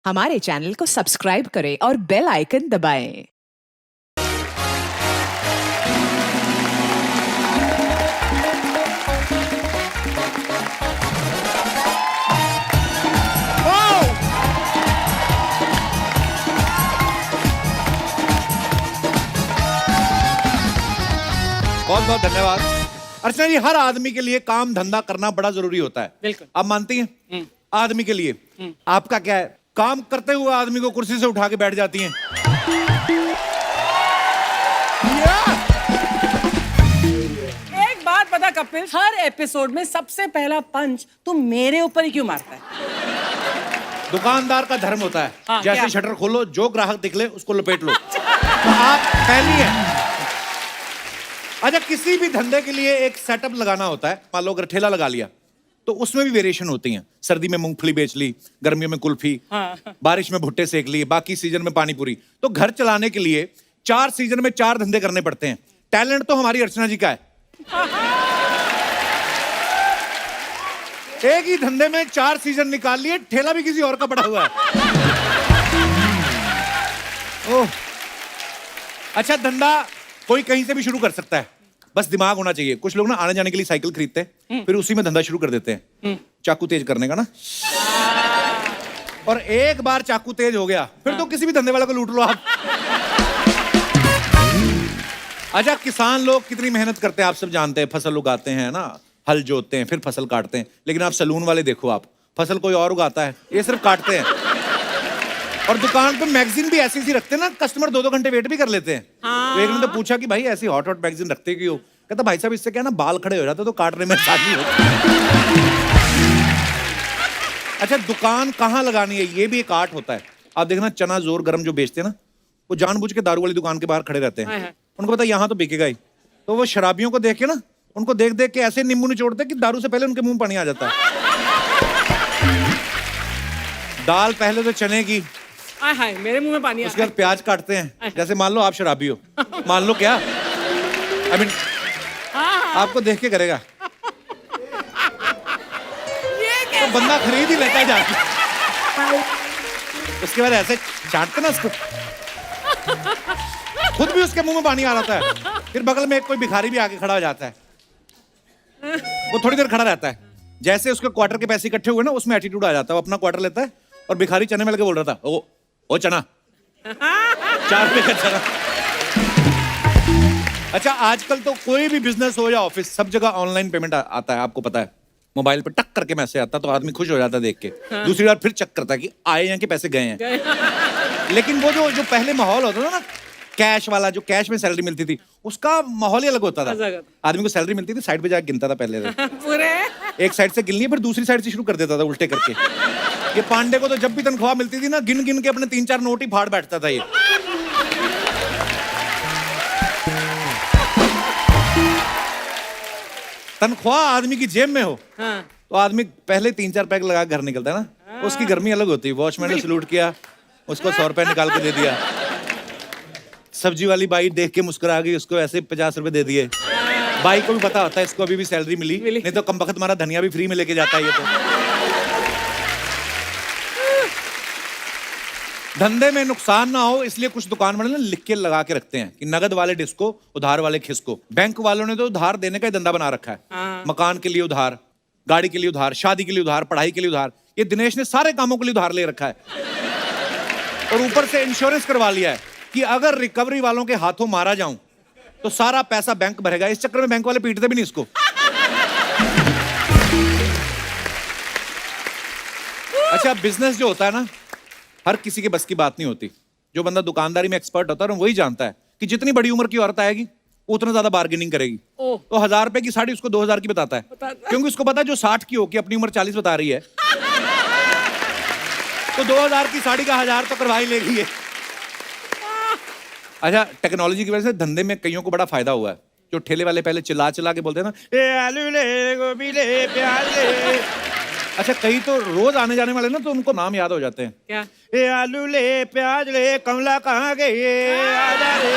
हमारे चैनल को सब्सक्राइब करें और बेल आइकन दबाएं। बहुत बहुत धन्यवाद। अर्चना जी, हर आदमी के लिए काम धंधा करना बड़ा जरूरी होता है। बिल्कुल। आप मानती हैं? आदमी के लिए आपका क्या है? काम करते हुए आदमी को कुर्सी से उठा के बैठ जाती हैं। एक बात बता कपिल, हर एपिसोड में सबसे पहला पंच तुम मेरे ऊपर ही क्यों मारता है? दुकानदार का धर्म होता है। हाँ, जैसे क्या? शटर खोलो, जो ग्राहक दिखले उसको लपेट लो। तो आप पहली है। अच्छा, किसी भी धंधे के लिए एक सेटअप लगाना होता है। मान लो अगर ठेला लगा लिया तो उसमें भी वेरिएशन होती हैं। सर्दी में मूंगफली बेच ली, गर्मियों में कुल्फी, बारिश में भुट्टे सेक लिए, बाकी सीजन में पानी पूरी। तो घर चलाने के लिए 4 सीजन में 4 धंधे करने पड़ते हैं। टैलेंट तो हमारी अर्चना जी का है। एक ही धंधे में 4 सीजन निकाल लिए, ठेला भी किसी और का पड़ा हुआ है। ओह, अच्छा, धंधा कोई कहीं से भी शुरू कर सकता है, बस दिमाग होना चाहिए। कुछ लोग ना आने जाने के लिए साइकिल खरीदते हैं, फिर उसी में धंधा शुरू कर देते हैं, चाकू तेज करने का ना। और एक बार चाकू तेज हो गया, फिर तो किसी भी धंधे वाले को लूट लो आप। अच्छा, किसान लोग कितनी मेहनत करते हैं आप सब जानते हैं। फसल उगाते हैं ना, हल जोतते हैं, फिर फसल काटते हैं। लेकिन आप सैलून वाले देखो, आप फसल कोई और उगाता है, ये सिर्फ काटते हैं। और दुकान पे मैगजीन भी ऐसी रखते हैं ना, कस्टमर 2-2 घंटे वेट भी कर लेते हैं। तो एक ने तो पूछा कि भाई ऐसी हॉट हॉट मैगजीन रखते क्यों? कहता भाई साहब, इससे क्या ना बाल खड़े हो जाते तो काटने में आसानी होती। अच्छा, दुकान कहाँ लगानी है ये भी एक आर्ट होता है। आप देखना, चना जोर गरम जो बेचते हैं ना, वो जानबूझ के दारू वाली दुकान के बाहर खड़े रहते हैं। उनको पता है यहाँ तो बिकेगा ही। तो वो शराबियों को देख के ना, उनको देख देख के ऐसे नींबू निचोड़ते कि दारू से पहले उनके मुंह पानी आ जाता है। दाल पहले तो चने की, हाय मेरे मुंह में पानी आ उसके बाद प्याज काटते हैं। जैसे मान लो आप शराबी हो, मान लो क्या, आई मीन आपको देख के करेगा तो बंदा खरीद ही लेता है जाके। उसके बाद ऐसे चाटते ना उसको, खुद भी उसके मुंह में पानी आ जाता है। फिर बगल में एक कोई भिखारी भी आके खड़ा हो जाता है, वो थोड़ी देर खड़ा रहता है। जैसे उसके क्वार्टर के पैसे इकट्ठे हुए ना, उसमें एटीट्यूड आ जाता है। वो अपना क्वार्टर लेता है और भिखारी चने में लगे बोल रहा था, ओ चना, 4 रुपए का चना। अच्छा, आजकल तो कोई भी बिजनेस हो या ऑफिस, सब जगह ऑनलाइन पेमेंट आता है। आपको पता है, मोबाइल पे टक करके मैसेज आता है तो आदमी खुश हो जाता है देख के। दूसरी बार फिर चेक करता है कि आए हैं कि पैसे गए हैं। लेकिन वो जो पहले माहौल होता था ना, कैश वाला, जो कैश में सैलरी मिलती थी, उसका माहौल ही अलग होता था। आदमी को सैलरी मिलती थी, साइड पे जाके गिनता था पहले पूरे एक साइड से गिन लिए, फिर दूसरी साइड से शुरू कर देता था उल्टे करके। ये पांडे को तो जब भी तनख्वाह मिलती थी ना, गिन गिन के अपने 3-4 नोट ही फाड़ बैठता था ये। तनख्वाह आदमी की जेब में हो तो आदमी पहले 3-4 पैक लगा घर निकलता है ना, उसकी गर्मी अलग होती है। वॉचमैन ने सलूट किया, उसको 100 रुपए निकाल के दे दिया। सब्जी वाली बाई देख के मुस्कुरा गई, उसको ऐसे 50 रुपए दे दिए। बाई को भी पता होता है इसको अभी भी सैलरी मिली, नहीं तो कम वक्त हमारा धनिया भी फ्री में लेके जाता है ये तो। धंधे में नुकसान ना हो इसलिए कुछ दुकान वाले ना लिख के लगा के रखते हैं कि नगद वाले डिस्को, उधार वाले खिसको। बैंक वालों ने तो उधार देने का ही धंधा बना रखा है। मकान के लिए उधार, गाड़ी के लिए उधार, शादी के लिए उधार, पढ़ाई के लिए उधार। ये दिनेश ने सारे कामों के लिए उधार ले रखा है। और ऊपर से इंश्योरेंस करवा लिया है कि अगर रिकवरी वालों के हाथों मारा जाऊं तो सारा पैसा बैंक भरेगा। इस चक्कर में बैंक वाले पीटते भी नहीं इसको। अच्छा, बिजनेस जो होता है ना, हर किसी के बस की बात नहीं होती। जो बंदा दुकानदारी में एक्सपर्ट होता है ना, वही जानता है कि जितनी बड़ी उम्र की औरत आएगी उतना ज्यादा बार्गेनिंग करेगी। तो 1000 रुपए की साड़ी उसको 2000 की बताता है, क्योंकि उसको पता है जो 60 की होगी, अपनी उम्र 40 बता रही है, तो 2000 की साड़ी का 1000 तो करवा ही लेगी ये। अच्छा, टेक्नोलॉजी की वजह से धंधे में कईयों को बड़ा फायदा हुआ है। जो ठेले वाले पहले चिल्ला चिल्ला के बोलते हैं ना, ए आलू ले, गोभी ले, प्याज ले। अच्छा, कई तो रोज आने जाने वाले ना, तो उनको नाम याद हो जाते हैं। क्या? ए आलू ले, प्याज ले, कमला कहाँ गई, आजा रे।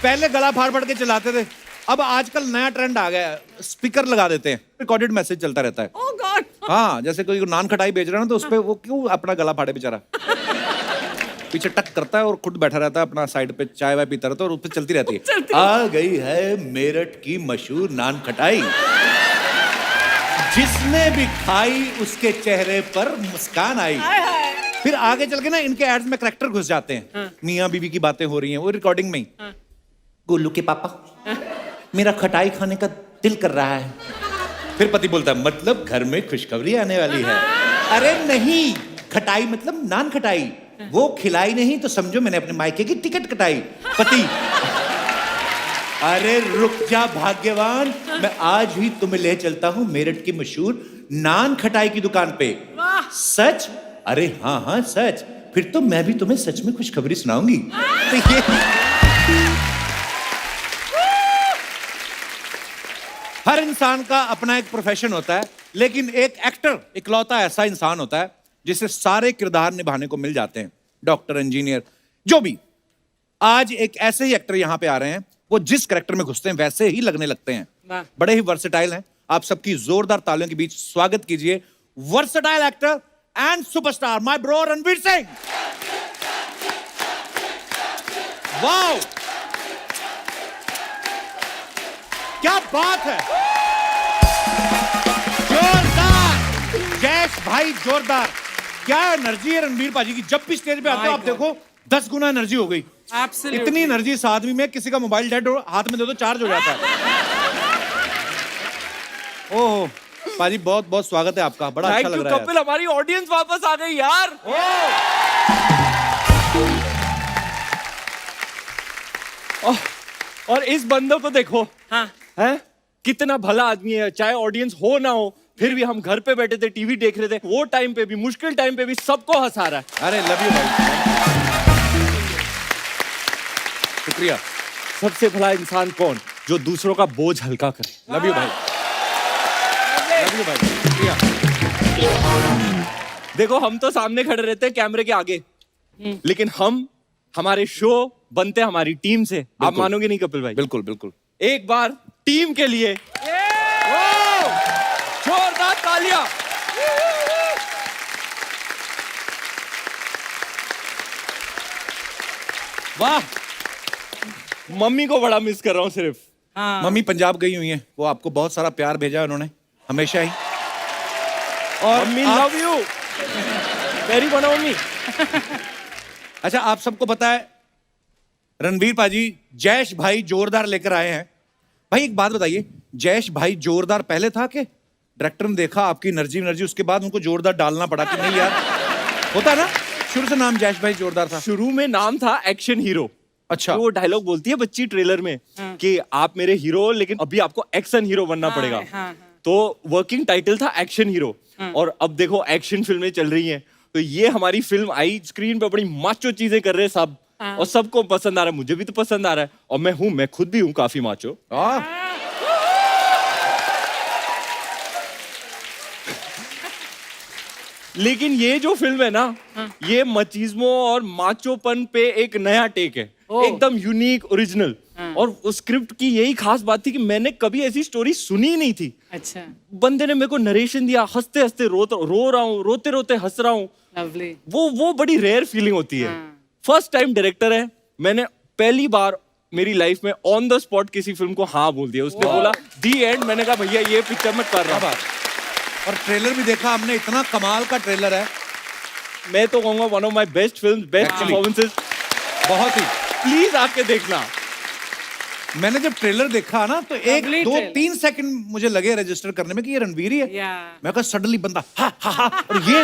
पहले गला फाड़ फाड़ के चलाते थे, अब आजकल नया ट्रेंड आ गया है, स्पीकर लगा देते हैं, रिकॉर्डेड मैसेज चलता रहता है। ओह गॉड। हाँ, जैसे कोई नान खटाई बेच रहा है ना, तो उस पे वो क्यों अपना गला फाड़े बेचारा, पीछे टक करता है और खुद बैठा रहता है अपना साइड पे, चाय वाय पीता रहता है और उस पे चलती रहती है, आ गई है मेरठ की मशहूर नान खटाई, जिसने भी खाई उसके चेहरे पर मुस्कान आई। फिर आगे चल के ना इनके एड्स में करैक्टर घुस जाते हैं, मियाँ बीवी की बातें हो रही हैं वो रिकॉर्डिंग में ही, गोलू के पापा मेरा खटाई खाने का दिल कर रहा है। फिर पति बोलता है मतलब घर में खुशखबरी आने वाली है। अरे नहीं, खटाई मतलब नान खटाई, वो खिलाई नहीं तो समझो मैंने अपने मायके की टिकट कटाई। पति अरे रुक जा भाग्यवान, मैं आज ही तुम्हें ले चलता हूं मेरठ की मशहूर नान खटाई की दुकान पे। सच? अरे हाँ हाँ सच, फिर तो मैं भी तुम्हें सच में खुशखबरी सुनाऊंगी। तो ये हर इंसान का अपना एक प्रोफेशन होता है, लेकिन एक एक्टर इकलौता ऐसा इंसान होता है जिसे सारे किरदार निभाने को मिल जाते हैं, डॉक्टर, इंजीनियर, जो भी। आज एक ऐसे ही एक्टर यहां पे आ रहे हैं, वो जिस कैरेक्टर में घुसते हैं वैसे ही लगने लगते हैं, बड़े ही वर्सेटाइल हैं। आप सबकी जोरदार तालियों के बीच स्वागत कीजिए versatile actor and superstar my bro Ranveer Singh. Wow, क्या बात है, जोरदार जैश भाई, जोरदार। क्या एनर्जी है रणवीर पाजी की, जब भी स्टेज पे आते हो आप देखो 10 गुना एनर्जी हो गई। इतनी एनर्जी इस आदमी में, किसी का मोबाइल डेड हो हाथ में दे दो चार्ज हो जाता है। ओह पाजी, बहुत बहुत स्वागत है आपका, बड़ा अच्छा लग रहा है। कपिल, हमारी ऑडियंस वापस आ गई यार। और इस बंदे को देखो, हाँ। है कितना भला आदमी है, चाहे ऑडियंस हो ना हो, फिर भी हम घर पे बैठे थे, टीवी देख रहे थे, वो टाइम पे भी, मुश्किल टाइम पे भी सबको हंसा रहा है। अरे लव यू भाई, शुक्रिया। सबसे भला इंसान कौन? जो दूसरों का बोझ हल्का करे। लव यू भाई, लव यू भाई, शुक्रिया। देखो हम तो सामने खड़े रहते हैं कैमरे के आगे, लेकिन हमारे शो बनते हमारी टीम से। आप मानोगे नहीं कपिल भाई। बिल्कुल बिल्कुल। एक बार टीम के लिए जोरदार तालियां। वाह, मम्मी को बड़ा मिस कर रहा हूं सिर्फ। हाँ। मम्मी पंजाब गई हुई हैं, वो आपको बहुत सारा प्यार भेजा है उन्होंने हमेशा ही। और mummy love you very much mummy. अच्छा, आप सबको पता है रणवीर पाजी जैश भाई जोरदार लेकर आए हैं। भाई एक बात बताइए, जैश भाई जोरदार पहले था कि डायरेक्टर ने देखा आपकी एनर्जी उसके बाद उनको जोरदार डालना पड़ा कि नहीं यार? होता है ना, शुरू से नाम जैश भाई जोरदार था। शुरू में नाम था एक्शन हीरो। अच्छा। तो वो डायलॉग बोलती है बच्ची ट्रेलर में कि आप मेरे हीरो हो, लेकिन अभी आपको एक्शन हीरो बनना पड़ेगा। तो वर्किंग टाइटल था एक्शन हीरो। और अब देखो एक्शन फिल्में चल रही हैं, तो ये हमारी फिल्म आई, स्क्रीन पे बड़ी माचो चीजें कर रहे हैं सब, और सबको पसंद आ रहा है, मुझे भी तो पसंद आ रहा है, और मैं खुद भी हूँ काफी माचो। लेकिन ये जो फिल्म है ना, ये मचिज्मो और माचोपन पे एक नया टेक है, एकदम यूनिक, ओरिजिनल। और उस स्क्रिप्ट की यही खास बात थी कि मैंने कभी ऐसी स्टोरी सुनी नहीं थी। अच्छा। बंदे ने मेरे को नरेशन दिया, हंसते हंसते रो रहा हूँ, रोते रोते हंस रहा हूँ। लवली। वो बड़ी रेयर फीलिंग होती है। फर्स्ट टाइम डायरेक्टर है, मैंने पहली बार मेरी लाइफ में ऑन द स्पॉट किसी फिल्म को हाँ बोल दिया। उसने बोला दी एंड, मैंने कहा भैया ये पिक्चर मैं कर रहा हूँ। और ट्रेलर भी देखा हमने, इतना कमाल का ट्रेलर है। मैं तो कहूंगा one of my best films, best performances. बहुत ही, प्लीज आके देखना। मैंने जब ट्रेलर देखा ना तो एक Lovely दो trailer। 3 सेकंड मुझे लगे रजिस्टर करने में कि ये रणवीर ही है। Yeah। मैं कहा सडनली बंदा हा हा हा, और ये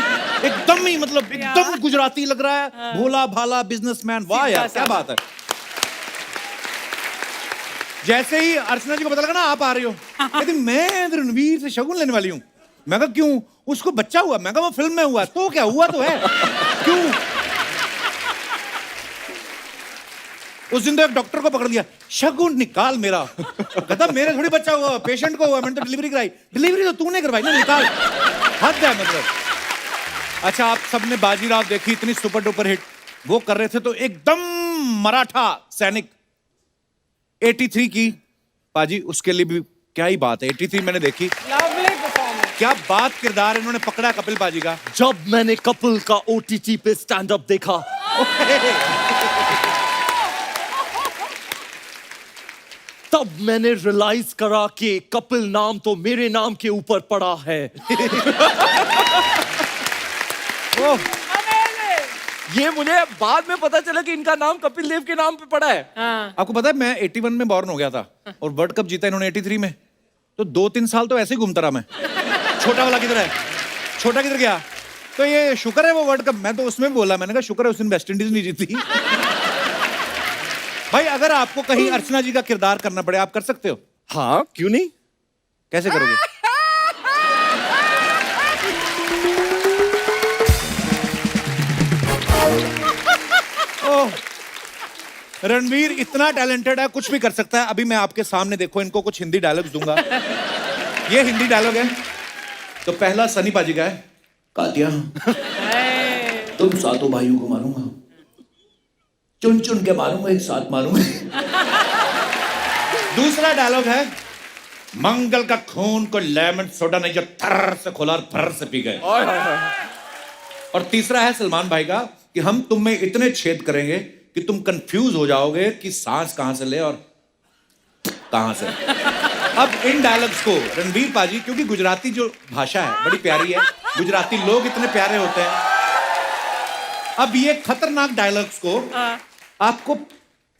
एकदम ही मतलब एकदम गुजराती लग रहा है, भोला भाला बिजनेसमैन। वाह यार, क्या बात है। जैसे ही अर्चना जी को पता लगा ना आप आ रही हो, कहती मैं रणवीर से शगुन लेने वाली हूँ। मैं कहा क्यों? उसको बच्चा हुआ। मैं कहा वो फिल्म में हुआ, तो क्या हुआ तो है, क्यों? उस दिन तो एक डॉक्टर को पकड़ लिया, शगुन निकाल मेरा। कहता मेरे थोड़ी बच्चा हुआ, पेशेंट को हुआ, मैंने तो डिलीवरी कराई। डिलीवरी तो तूने करवाई ना, निकाल। हद है मतलब। अच्छा, आप सबने बाजीराव देखी, इतनी सुपर डुपर हिट। वो कर रहे थे तो एकदम मराठा सैनिक 83 की पाजी उसके लिए भी क्या ही बात है। 83 मैंने देखी, लवली परफॉर्मेंस। क्या बात किरदार इन्होंने पकड़ा कपिल पाजी का। जब मैंने कपिल का OTT पे स्टैंड अप देखा, तब मैंने रियलाइज करा कि कपिल नाम तो मेरे नाम के ऊपर पड़ा है। ओह, ये मुझे बाद में पता चला कि इनका नाम कपिल देव के नाम पे पड़ा है। हाँ। आपको पता है मैं 81 में बॉर्न हो गया था और वर्ल्ड कप जीता इन्होंने 83 में, तो 2-3 साल तो ऐसे ही घूमता रहा मैं। छोटा वाला किधर है, छोटा किधर गया, तो ये शुक्र है वो वर्ल्ड कप, मैं तो उसमें बोला, मैंने कहा शुक्र है उस दिन वेस्ट इंडीज नहीं जीती। भाई अगर आपको कहीं अर्चना जी का किरदार करना पड़े आप कर सकते हो? हाँ, क्यों नहीं? कैसे करोगे? ओह, रणवीर इतना टैलेंटेड है, कुछ भी कर सकता है। अभी मैं आपके सामने देखो इनको कुछ हिंदी डायलॉग्स दूंगा। ये हिंदी डायलॉग है। तो पहला सनी पाजी का है, कातिया तुम सातों भाइयों को मारूंगा, चुन चुन के मारूंगा, एक साथ मारूंगा। दूसरा डायलॉग है, मंगल का खून को लेमन सोडा नहीं जो थर से खोला और फर से पी गए। और तीसरा है सलमान भाई का कि हम तुम में इतने छेद करेंगे कि तुम कंफ्यूज हो जाओगे कि सांस कहां से ले और कहां से। अब इन डायलॉग्स को रणवीर पाजी, क्योंकि गुजराती जो भाषा है बड़ी प्यारी है, गुजराती लोग इतने प्यारे होते हैं, अब ये खतरनाक डायलॉग्स को आपको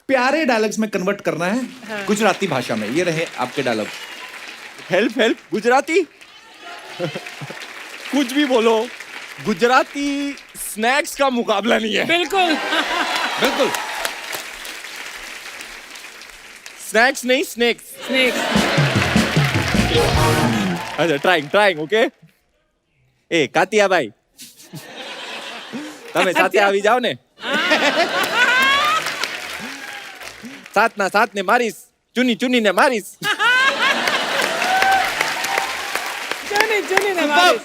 प्यारे डायलॉग्स में कन्वर्ट करना है गुजराती भाषा में। ये रहे आपके डायलॉग। Help help Gujarati. कुछ भी बोलो, गुजराती स्नैक्स का मुकाबला नहीं है। बिल्कुल। बिल्कुल स्नैक्स नहीं, स्नेक्स। स्नेक। अच्छा, ट्राइंग ओके। ए कातिया भाई, તમે સાથે આવી જાઓ ને, સાત ને મારીશ, ચુની ને મારીશ। चुनी ने मारी।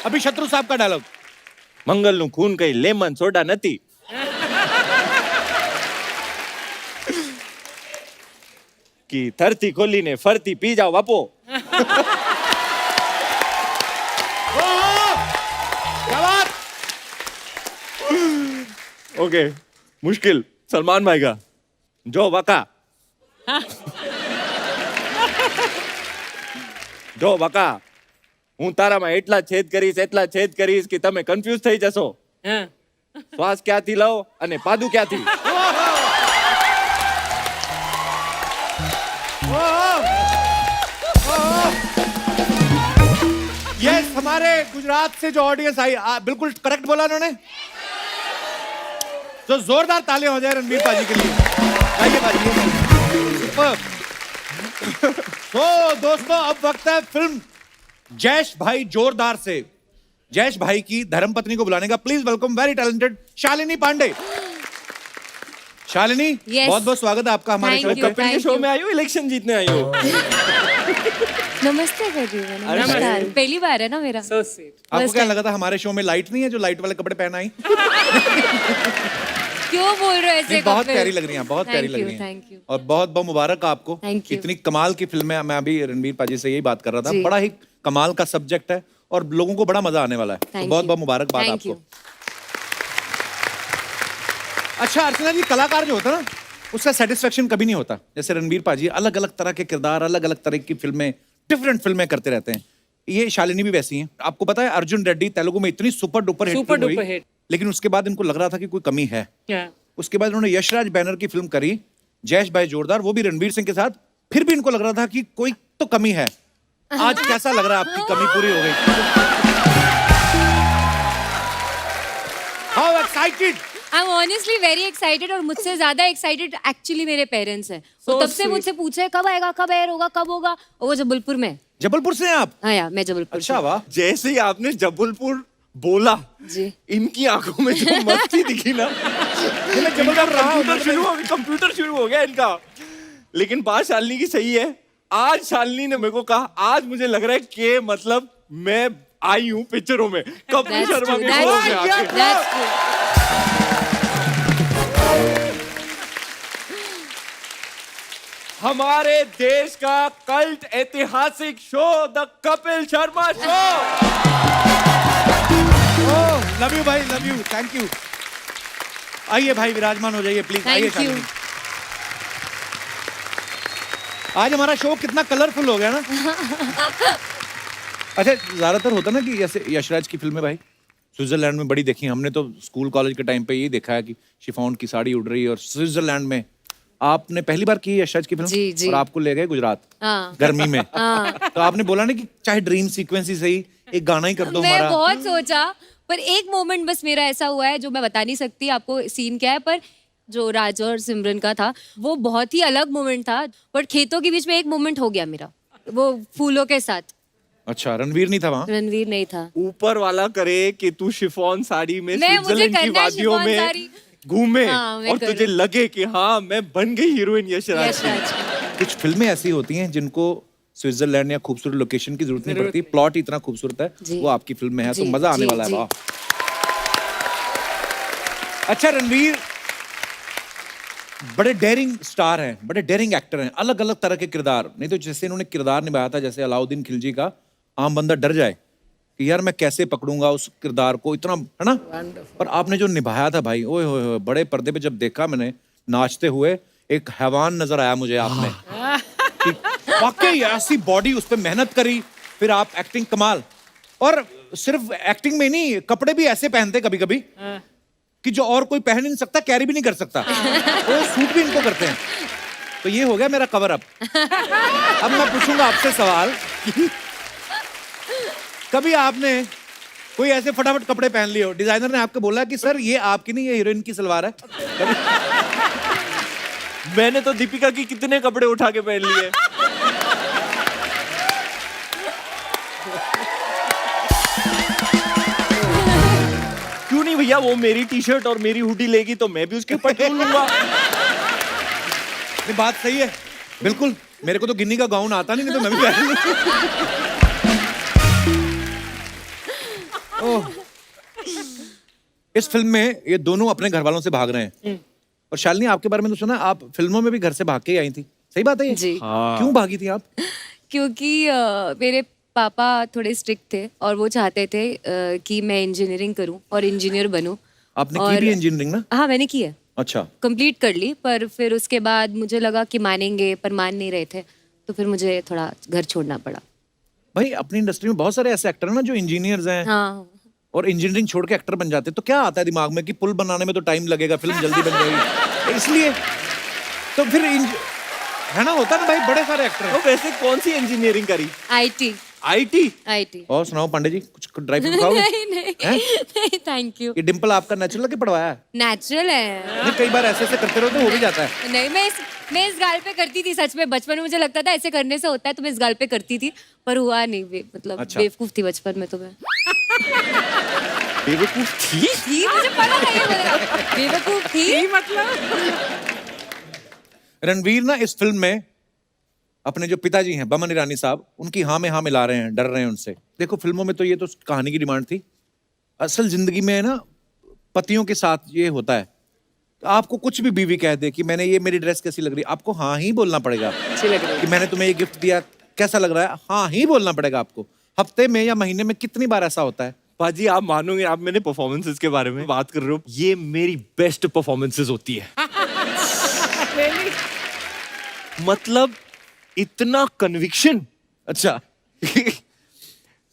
अभी शत्रु साहब का डायलॉग। મંગલ નું ખૂન કઈ લેમન સોડા નથી। कि थरती खोली ने फरती पी जाओ बापो। क्या बात। ओके, मुश्किल सलमान भाई का, जो बका જો બકા, હું તારામાં એટલા છેદ કરીશ કે તમે કન્ફ્યુઝ થઈ જશો। हाँ। શ્વાસ ક્યાંથી લઉં અને પાદુ ક્યાંથી। ये हमारे गुजरात से जो ऑडियंस आई, बिल्कुल करेक्ट बोला उन्होंने। तो जोरदार तालियां हो जाए रणवीर पाजी के लिए। आइए पाजी। Superb। तो दोस्तों अब वक्त है फिल्म जैश भाई जोरदार से जैश भाई की धर्मपत्नी को बुलाने का। Please welcome very talented Shalini Pandey. Shalini, Yes. बहुत बहुत स्वागत है आपका हमारे Thank शो you. पे। कपिल के शो में आई हो, इलेक्शन जीतने आई हो। नमस्ते everyone, नमस्कार। पहली बार है ना मेरा। So sweet। आपको First क्या time। लगा था हमारे शो में लाइट नहीं है जो लाइट वाले कपड़े पहन आई? क्यों बोल रहे हो ऐसे? नहीं, बहुत कपिल? प्यारी लग रही हैं, बहुत प्यारी Thank लग you, रही हैं। thank you। और बहुत बहुत मुबारक आपको। Thank you। इतनी कमाल की फिल्म है। मैं अभी रणवीर पाजी से यही बात कर रहा था, जी। बड़ा ही कमाल का सब्जेक्ट है और लोगों को बड़ा मजा आने वाला है। तो Thank बहुत you। बहुत मुबारकबाद Thank आपको। you। अच्छा अर्चना जी, कलाकार जो होता है ना उसका सेटिस्फेक्शन कभी नहीं होता। जैसे रणवीर पाजी अलग अलग तरह के किरदार, अलग अलग तरह की फिल्में, डिफरेंट फिल्में करते रहते हैं। ये शालिनी भी वैसी हैं। आपको पता है अर्जुन रेड्डी तेलुगु में इतनी super duper hit Super film duper हुई, hit। लेकिन उसके बाद इनको लग रहा था कि कोई कमी है। क्या? उसके बाद उन्होंने यशराज बैनर की फिल्म करी जैश भाई जोरदार, वो भी रणवीर सिंह के साथ। फिर भी इनको लग रहा था कि कोई तो कमी है। आज कैसा लग रहा है आपकी कमी पूरी हो गई? How excited. I am honestly very excited और मुझसे ज्यादा एक्साइटेड एक्चुअली मेरे पेरेंट्स हैं। वो So तब से sweet। मुझसे पूछे कब आएगा, कब एयर होगा, कब होगा। और वो जबलपुर में है। जबलपुर से हैं आप? हाँ यार, मैं जबलपुर अच्छा, वाह। जैसे ही आपने जबलपुर बोला, जी। इनकी आंखों में जो मस्ती दिखी ना, मैं जबलपुर रहा हूं, कंप्यूटर शुरू हो गया इनका। लेकिन बात शालिनी की सही है। आज शालिनी ने मेरे को कहा, आज मुझे लग रहा है कि मतलब मैं आई हूँ पिक्चरों में, कपिल That's शर्मा true, के that's शो में true, आके। that's true। हमारे देश का कल्ट ऐतिहासिक show the Kapil Sharma show. Love you भाई, लव यू, थैंक यू। आइए भाई, विराजमान हो जाइए प्लीज। आइए Thank you. शालिनी। आज हमारा शो कितना कलरफुल हो गया ना। अच्छा, ज्यादातर होता ना कि जैसे यशराज की फिल्में भाई स्विट्जरलैंड में बड़ी देखी हमने, तो स्कूल कॉलेज के टाइम पे यही देखा है कि शिफॉन की साड़ी उड़ रही है, और स्विट्जरलैंड में आपने पहली बार की यशराज की फिल्म जी, जी। और आपको ले गए गुजरात हाँ। गर्मी में। तो आपने बोला ना कि चाहे ड्रीम सीक्वेंस ही सही, एक गाना ही कर दो मैं हमारा। बहुत सोचा, पर एक मोमेंट बस मेरा ऐसा हुआ है जो मैं बता नहीं सकती आपको सीन क्या है, पर जो राज और सिमरन का था वो बहुत ही अलग मोमेंट था। बट खेतों के बीच में एक मोमेंट हो गया मेरा, वो फूलों के साथ। अच्छा, रणवीर नहीं था वहाँ? रणवीर नहीं था। ऊपर वाला करे कि तू शिफॉन साड़ी में मैं- मुझे स्विट्जरलैंड की करना है वादियों शिफॉन में साड़ी। घूमे हाँ, मैं और तुझे करूँ। लगे कि हाँ मैं बन गई हीरोइन यशराज की। यशराज। कुछ फिल्में ऐसी होती हैं जिनको स्विट्जरलैंड या खूबसूरत लोकेशन की जरूरत नहीं पड़ती, प्लॉट इतना खूबसूरत है, जी। वो आपकी फिल्म में है, तो जी, मजा आने जी, वाला है। जी। वाह। अच्छा, रणवीर बड़े डेयरिंग स्टार हैं, बड़े डेयरिंग एक्टर हैं, अलग अलग तरह के किरदार। नहीं तो जैसे इन्होंने किरदार निभाया था, जैसे अलाउद्दीन खिलजी का, आम बंदा डर जाए कि यार मैं कैसे पकड़ूंगा उस किरदार को, इतना है ना। पर आपने जो निभाया था भाई, ओए होए होए, बड़े पर्दे पे जब देखा मैंने नाचते हुए, एक हैवान नजर आया मुझे आपने। कि वाकई ऐसी बॉडी, उस पर मेहनत करी, फिर आप एक्टिंग कमाल। और सिर्फ एक्टिंग में नहीं, कपड़े भी ऐसे पहनते कभी कभी कि जो और कोई पहन ही नहीं सकता, कैरी भी नहीं कर सकता, तो सूट भी इनको करते हैं। तो ये हो गया मेरा कवर अप। अब मैं पूछूंगा आपसे सवाल कि कभी आपने कोई ऐसे फटाफट कपड़े पहन लिए हो, डिजाइनर ने आपको बोला कि सर ये आपकी नहीं, ये हीरोइन की सलवार है? मैंने तो दीपिका की कितने कपड़े उठा के पहन लिए। क्यों नहीं भैया, वो मेरी टी शर्ट और मेरी हुडी लेगी तो मैं भी उसके पट्टू लूंगा। ये बात सही है, बिल्कुल। मेरे को तो गिन्नी का गाउन आता नहीं तो मैं भी पहन लूं। ओह। इस फिल्म में ये दोनों अपने घर वालों से भाग रहे हैं। और शालिनी, आपके बारे में तो सुना आप फिल्मों में भी घर से भाग के ही आई थी, सही बात है ये? जी। क्यों भागी थी आप? क्योंकि मेरे पापा थोड़े स्ट्रिक्ट थे और वो चाहते थे कि मैं इंजीनियरिंग करूं और इंजीनियर बनूं। आपने की भी इंजीनियरिंग ना? हाँ, मैंने की है, अच्छा। कंप्लीट कर ली। पर फिर उसके बाद मुझे लगा कि मानेंगे, पर मान नहीं रहे थे, तो फिर मुझे थोड़ा घर छोड़ना पड़ा। भाई, अपनी इंडस्ट्री में बहुत सारे ऐसे एक्टर हैं ना जो इंजीनियर्स हैं हाँ। और इंजीनियरिंग छोड़ के एक्टर बन जाते हैं। तो क्या आता है दिमाग में कि पुल बनाने में तो टाइम लगेगा, फिल्म जल्दी बन जाएगी, इसलिए तो फिर है ना, होता है ना भाई, बड़े सारे एक्टर हैं। तो वैसे कौन सी इंजीनियरिंग करी? आईटी। आईटी। और सुनाओ पांडे जी, कुछ ड्राई फ्रूट खाओगे? नहीं, थैंक यू। ये डिंपल आपका नेचुरल के पड़वाया है? नेचुरल है। नहीं, कई बार ऐसे ऐसे करते रहो तो हो भी जाता है। नहीं, मैं इस गाल पे करती थी सच में। बचपन में मुझे लगता था ऐसे करने से होता है, तो मैं इस गाल पे करती थी, पर हुआ नहीं। मतलब अच्छा। बेवकूफ थी बचपन में तो मैं। बेवकूफ थी? मुझे पता था ये बोलेगा। बेवकूफ थी मतलब रणवीर ना इस फिल्म में अपने जो पिताजी हैं बमन ईरानी साहब, उनकी हाँ में हाँ मिला रहे हैं, डर रहे हैं उनसे। देखो, फिल्मों में तो ये तो कहानी की डिमांड थी, असल जिंदगी में ना पतियों के साथ ये होता है। आपको कुछ भी बीवी कह दे कि मैंने ये, मेरी ड्रेस कैसी लग रही है, आपको हाँ ही बोलना पड़ेगा। अच्छी लग रही कि मैंने तुम्हें ये गिफ्ट दिया, कैसा लग रहा है, हाँ ही बोलना पड़ेगा आपको। हफ्ते में या महीने में कितनी बार ऐसा होता है? पाजी, आप मानोगे, आप मेरे परफॉर्मेंसेस के बारे में बात कर रहे हो, ये मेरी बेस्ट परफॉर्मेंसेस होती है। मतलब इतना कन्विक्शन। अच्छा,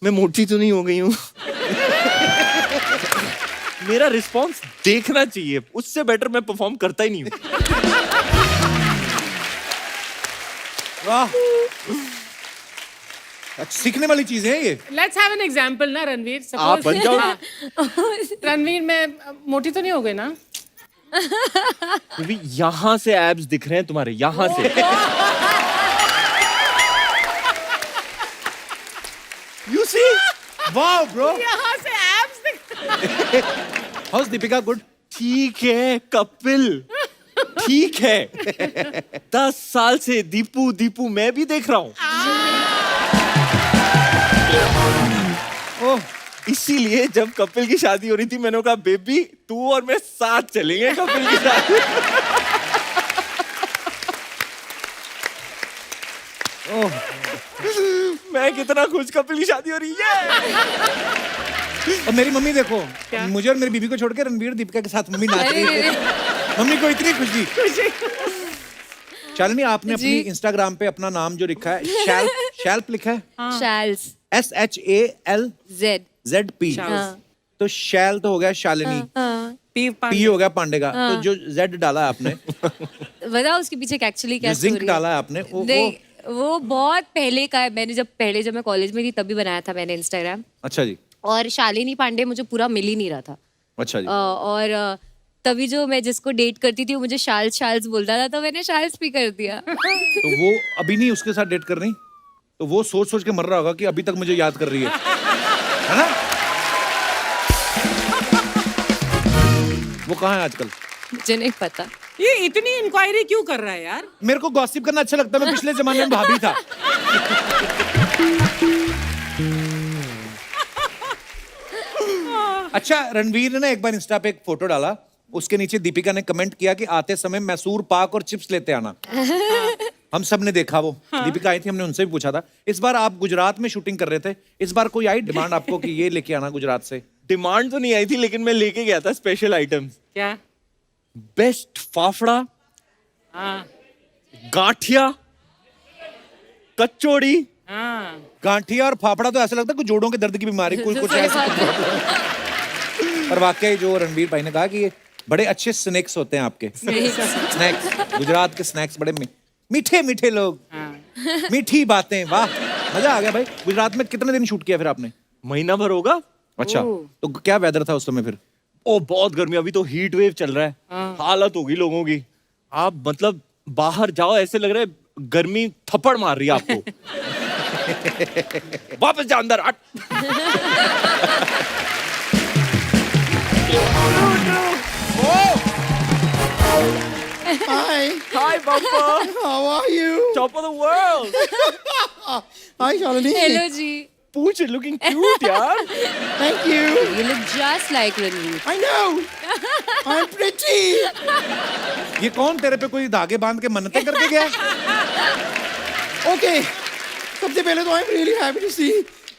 मैं मोटी तो नहीं हो गई हूँ? मेरा रिस्पॉन्स देखना चाहिए, उससे बेटर मैं परफॉर्म करता ही नहीं हूँ। वाह, सीखने वाली चीज है ये। लेट्स हैव एन एग्जांपल ना रणवीर। आप बन जाओ। हाँ। रणवीर, मैं मोटी तो नहीं हो गई ना? अभी यहाँ से एब्स दिख रहे हैं तुम्हारे, यहाँ से। You see? वाह ब्रो। यहाँ से एब्स दिख। House Deepika good? ठीक है कपिल, ठीक है। 10 साल से दीपू दीपू मैं भी देख रहा हूँ। ओह, इसीलिए जब कपिल की शादी हो रही थी, मैंने कहा बेबी तू और मैं साथ चलेंगे कपिल की शादी। मैं कितना खुश, कपिल की शादी हो रही है। और मेरी मम्मी देखो, मुझे और मेरी बीबी को छोड़ के रणवीर दीपिका के साथ मम्मी नाच रही है। मम्मी को इतनी खुशी। शालिनी, आपने अपनी इंस्टाग्राम पे अपना नाम जो लिखा है शैल्प लिखा है, शाल्स SHALZP। तो शैल तो हो गया शालिनी, पी हो गया पांडे का, तो जो जेड डाला है आपने, बताओ उसके पीछे एक्चुअली क्या जो जिंक स्टोरी है? डाला है आपने, वो बहुत पहले का है। मैंने जब मैं कॉलेज में थी तभी बनाया था मैंने इंस्टाग्राम। अच्छा जी, और शालिनी पांडे मुझे पूरा मिल ही नहीं रहा था। अच्छा जी। और तभी जो मैं जिसको डेट करती थी वो मुझे शाल्स बोलता था, तो मैंने शाल्स भी कर दिया। तो वो अभी नहीं उसके साथ डेट कर रही, तो वो सोच सोच के मर रहा होगा कि अभी तक मुझे याद कर रही है ना? वो कहाँ है आजकल? मुझे नहीं पता। ये इतनी इंक्वायरी क्यों कर रहा है यार? मेरे को गॉसिप करना अच्छा लगता है, मैं पिछले जमाने में भाभी था। अच्छा, रणवीर ने ना एक बार इंस्टा पे एक फोटो डाला, उसके नीचे दीपिका ने कमेंट किया कि आते समय मैसूर पाक और चिप्स लेते आना। हम सब ने देखा वो। दीपिका आई थी, हमने उनसे भी पूछा था। इस बार आप गुजरात में शूटिंग कर रहे थे, इस बार कोई आई डिमांड आपको कि ये लेके आना गुजरात से? डिमांड तो नहीं आई थी, लेकिन मैं लेके गया था स्पेशल आइटम्स। क्या? बेस्ट फाफड़ा, हाँ गाठिया, कचौड़ी। हाँ। गांठिया और फाफड़ा तो ऐसा लगता है कुछ जोड़ों के दर्द की बीमारी, कुछ ऐसा। और वाकई जो रणवीर भाई ने कहा कि ये बड़े अच्छे स्नैक्स होते हैं आपके। स्नैक्स, गुजरात के स्नैक्स बड़े मीठे मीठे लोग, मीठी बातें। वाह, मजा आ गया भाई। गुजरात में कितने दिन शूट किया फिर आपने? महीना भर होगा। अच्छा, तो क्या वेदर था उस समय फिर? ओ बहुत गर्मी, अभी तो हीट वेव चल रहा है। हालत होगी लोगों की। आप मतलब बाहर जाओ, ऐसे लग रहा है गर्मी थप्पड़ मार रही है आपको। वापस जा अंदर। Hi, Hi, Bumper. how are you? Top of the world. Hi, Shalini. Hello ji. Pooch is looking cute, यार। Thank you. You look just like Ranveer. I know. I'm pretty. ये कौन तेरे पे कोई धागे बांध के मन्नतें करके गया? Okay. सबसे पहले तो I'm really happy to see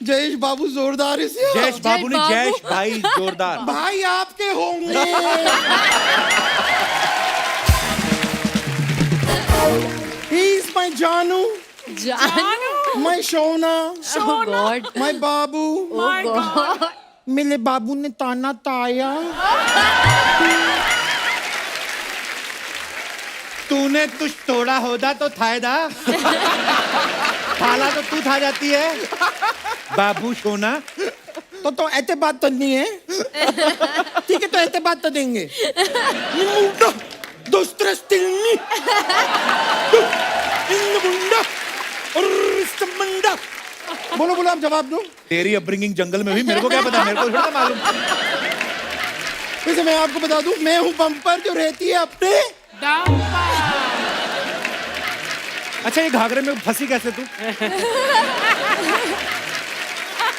Jayesh बाबू जोरदार is here. जयेश बाबू ने, बाबू। जयेश भाई जोरदार। भाई आपके होंगे। He's my Janu, my Shona, Oh God. my Babu. Oh God. मेरे बाबू ने ताना ताया। तूने तुझ तोड़ा होदा तो थायदा, थाला तो तू था जाती है बाबू सोना। तो ऐसे बात तो नहीं है। ठीक है, तो ऐसे बात तो देंगे। दोस्तर स्टिलनी बोलो बोलो, आप जवाब दो। तेरी अपब्रिंगिंग जंगल में हुई, मेरे को क्या पता, मेरे को थोड़ा मालूम। वैसे मैं आपको बता दूं, मैं हूँ बम्पर जो रहती है अपने। अच्छा, ये घाघरे में फंसी कैसे तू?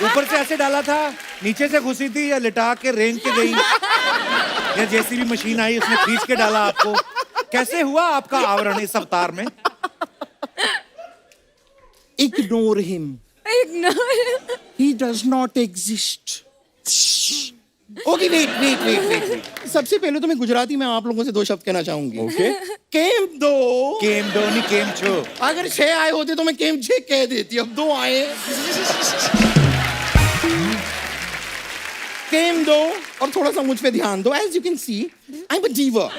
ऊपर से ऐसे डाला था, नीचे से घुसी थी, या लिटा के रेंग के गई, या जेसीबी मशीन आई उसने खींच के डाला आपको? कैसे हुआ आपका आवरण इस अवतार में? Ignore him. He does not exist. Okay, wait. सबसे पहले तो मैं गुजराती में आप लोगों से 2 शब्द कहना चाहूंगी। ओके। केम दो। केम दो नहीं केम छो। अगर 6 आए होते तो मैं केम 6 कह देती, अब 2 आए। केम दो, और थोड़ा सा मुझ पे ध्यान दो। As you can see, I'm a diva.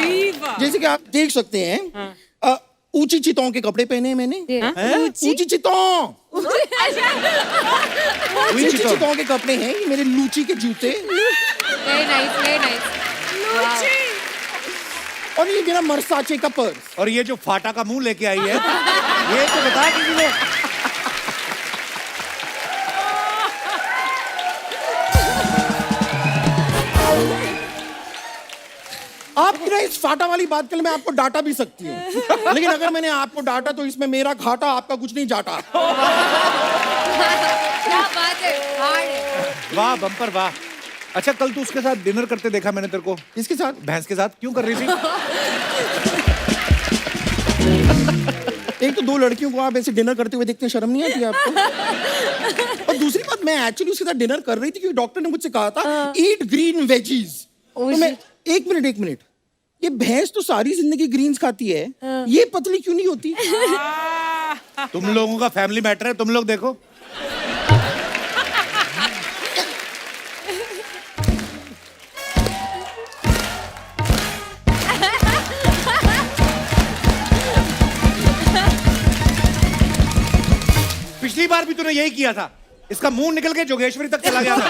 जीवा। जैसे कि आप देख सकते हैं, ऊंची चितों के कपड़े पहने हैं मैंने। ऊंची चितों, ऊंची चितों के कपड़े हैं, ये मेरे लूची के जूते, Very nice, very nice. और ये मेरा मरसाचे का पर्स। और ये जो फाटा का मुंह लेके आई है, ये तो बता किसी को। आप ना इस फाटा वाली बात के लिए मैं आपको डांटा भी सकती हूँ, लेकिन अगर मैंने आपको डांटा तो इसमें मेरा घाटा, आपका कुछ नहीं जाटा। क्या बात है, hard है। वाह बम्पर वाह। अच्छा, कल तू उसके साथ डिनर करते देखा मैंने तेरे को। इसके साथ भैंस के साथ क्यों कर रही थी? एक तो 2 लड़कियों को आप ऐसे डिनर करते हुए देखते हैं, शर्म नहीं आती आपको? और दूसरी बात, मैं एक्चुअली उसके साथ डिनर कर रही थी क्योंकि डॉक्टर ने मुझसे कहा था ईट ग्रीन वेजीज। तो मैं एक मिनट, ये भैंस तो सारी जिंदगी ग्रीन्स खाती है, ये पतली क्यों नहीं होती? तुम लोगों का फैमिली मैटर है, तुम लोग देखो। पिछली बार भी तूने यही किया था, इसका मुंह निकल के जोगेश्वरी तक चला गया था।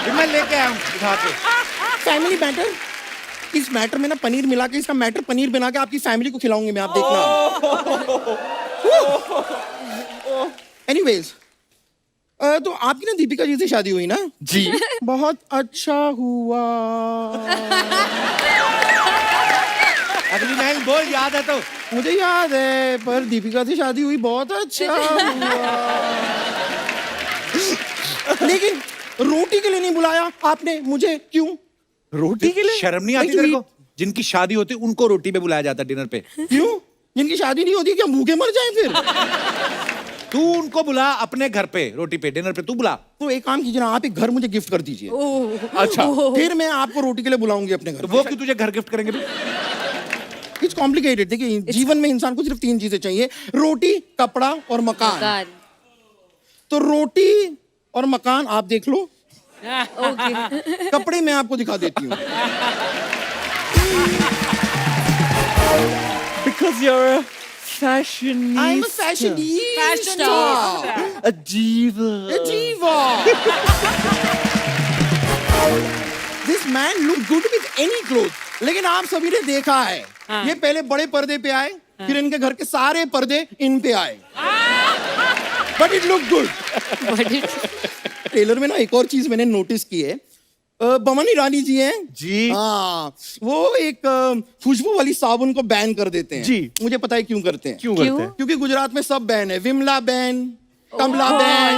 फिर मैं लेके आया हूँ उठा के। फैमिली मैटर, इस मैटर में ना पनीर मिला के, इसका मैटर पनीर बना के आपकी फैमिली को खिलाऊंगी मैं, आप देखना। एनीवेज, तो आपकी ना दीपिका जी से शादी हुई ना? जी। बहुत अच्छा हुआ। अगली लाइन बोल, याद है तो? मुझे याद है, पर दीपिका से शादी हुई, बहुत अच्छा हुआ। लेकिन रोटी के लिए नहीं बुलाया आपने मुझे, क्यों? रोटी के लिए? शर्म नहीं आती तेरे को? जिनकी शादी होती उनको रोटी पे बुलाया जाता डिनर पे। क्यों? जिनकी शादी नहीं होती क्या भूखे मर जाएं फिर? तू उनको बुला अपने घर पे, रोटी पे, डिनर पे तू बुला। तो एक काम कीजिए ना, आप एक घर मुझे गिफ्ट कर दीजिए। अच्छा। फिर मैं आपको रोटी के लिए बुलाऊंगी अपने घर। तो वो क्यों तुझे घर गिफ्ट करेंगे भी? It's complicated. देखिए, जीवन में इंसान को सिर्फ 3 चीजें चाहिए, रोटी, कपड़ा और मकान। तो रोटी और मकान आप देख लो, कपड़े मैं आपको दिखा देती हूँ। Because you're a fashionista. I'm a fashionista. A diva. A diva. This man look good with any clothes. लेकिन आप सभी ने देखा है, ये पहले बड़े पर्दे पे आए, फिर इनके घर के सारे पर्दे इन पे आए। But it look good. Trailer में ना एक और चीज मैंने नोटिस की है, बमन ईरानी जी हैं जी। हाँ, वो एक खुशबू वाली साबुन को बैन कर देते हैं। जी। मुझे पता है क्यों करते हैं। क्यों करते हैं? क्योंकि गुजरात में सब बैन है, विमला बैन, कमला बैन।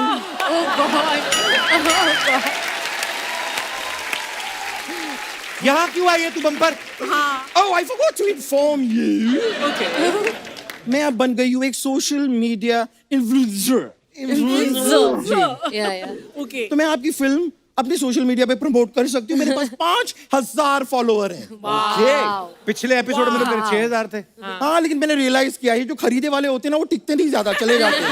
यहाँ क्यों आई है तू bumper? Oh, I forgot to inform you. मैं अब बन गई हूँ एक सोशल मीडिया इन्फ्लुएंसर। तो मैं आपकी फिल्म अपनी सोशल मीडिया पे प्रमोट कर सकती हूँ। मेरे पास 5000 फॉलोअर हैं। पिछले एपिसोड में तो मेरे 6000 थे। हाँ, लेकिन मैंने रियलाइज किया है, जो खरीदे वाले होते हैं ना, वो टिकते नहीं, ज्यादा चले जाते हैं।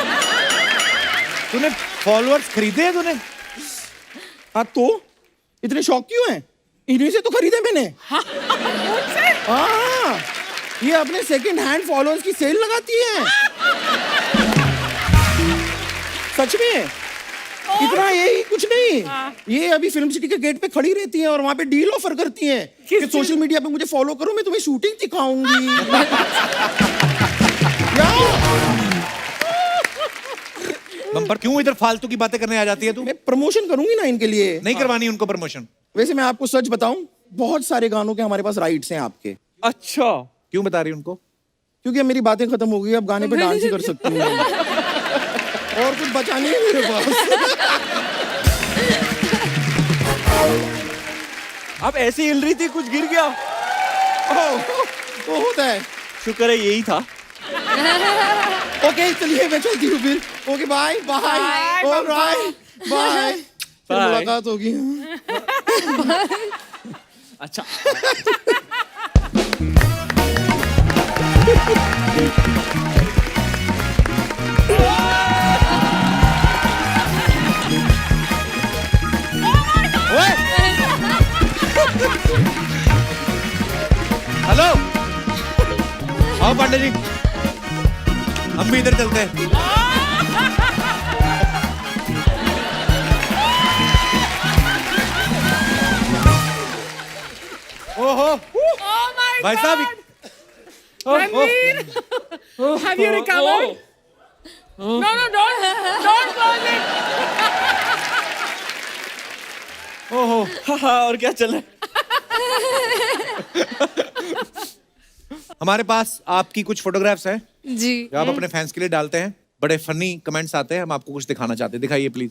तूने फॉलोअर्स खरीदे हैं तूने? हाँ, तो इतने शौक क्यों हैं? इन्हीं से तो खरीदे मैंने। हाँ, ये अपने सेकंड हैंड फॉलोअर्स की सेल लगाती है। सच में, इतना यही कुछ नहीं, ये अभी फिल्म सिटी के गेट पे खड़ी रहती हैं और वहां पे डील ऑफर करती हैं कि सोशल मीडिया पे मुझे फॉलो करो, मैं तुम्हें शूटिंग दिखाऊंगी। बम्पर, क्यों इधर फालतू की बातें करने आ जाती है तू? मैं प्रमोशन करूंगी ना इनके लिए। नहीं करवानी उनको प्रमोशन। वैसे मैं आपको सच बताऊं, बहुत सारे गानों के हमारे पास राइट्स हैं आपके। अच्छा। क्यों बता रही उनको? क्योंकि अब मेरी बातें खत्म हो गई, अब गाने पे डांस ही कर सकती हूँ। और कुछ बचा नहीं है मेरे पास। आप ऐसे हिल रही थी, कुछ गिर गया? वो होता है। शुक्र है यही था। ओके, चलिए मैं चलती हूँ फिर। Okay, bye bye. Alright, bye. फिर मुलाकात होगी। अच्छा। हेलो, आओ पांडे जी, हम भी इधर चलते हैं। ओहो, भाई साहब, Ranveer, have you recovered? No, don't close it. ओहो, हाँ, और क्या चल रहा है? हमारे पास आपकी कुछ फोटोग्राफ्स हैं जी। जो आप अपने फैंस के लिए डालते हैं। बड़े फनी कमेंट्स आते हैं, हम आपको कुछ दिखाना चाहते हैं। दिखाइए please.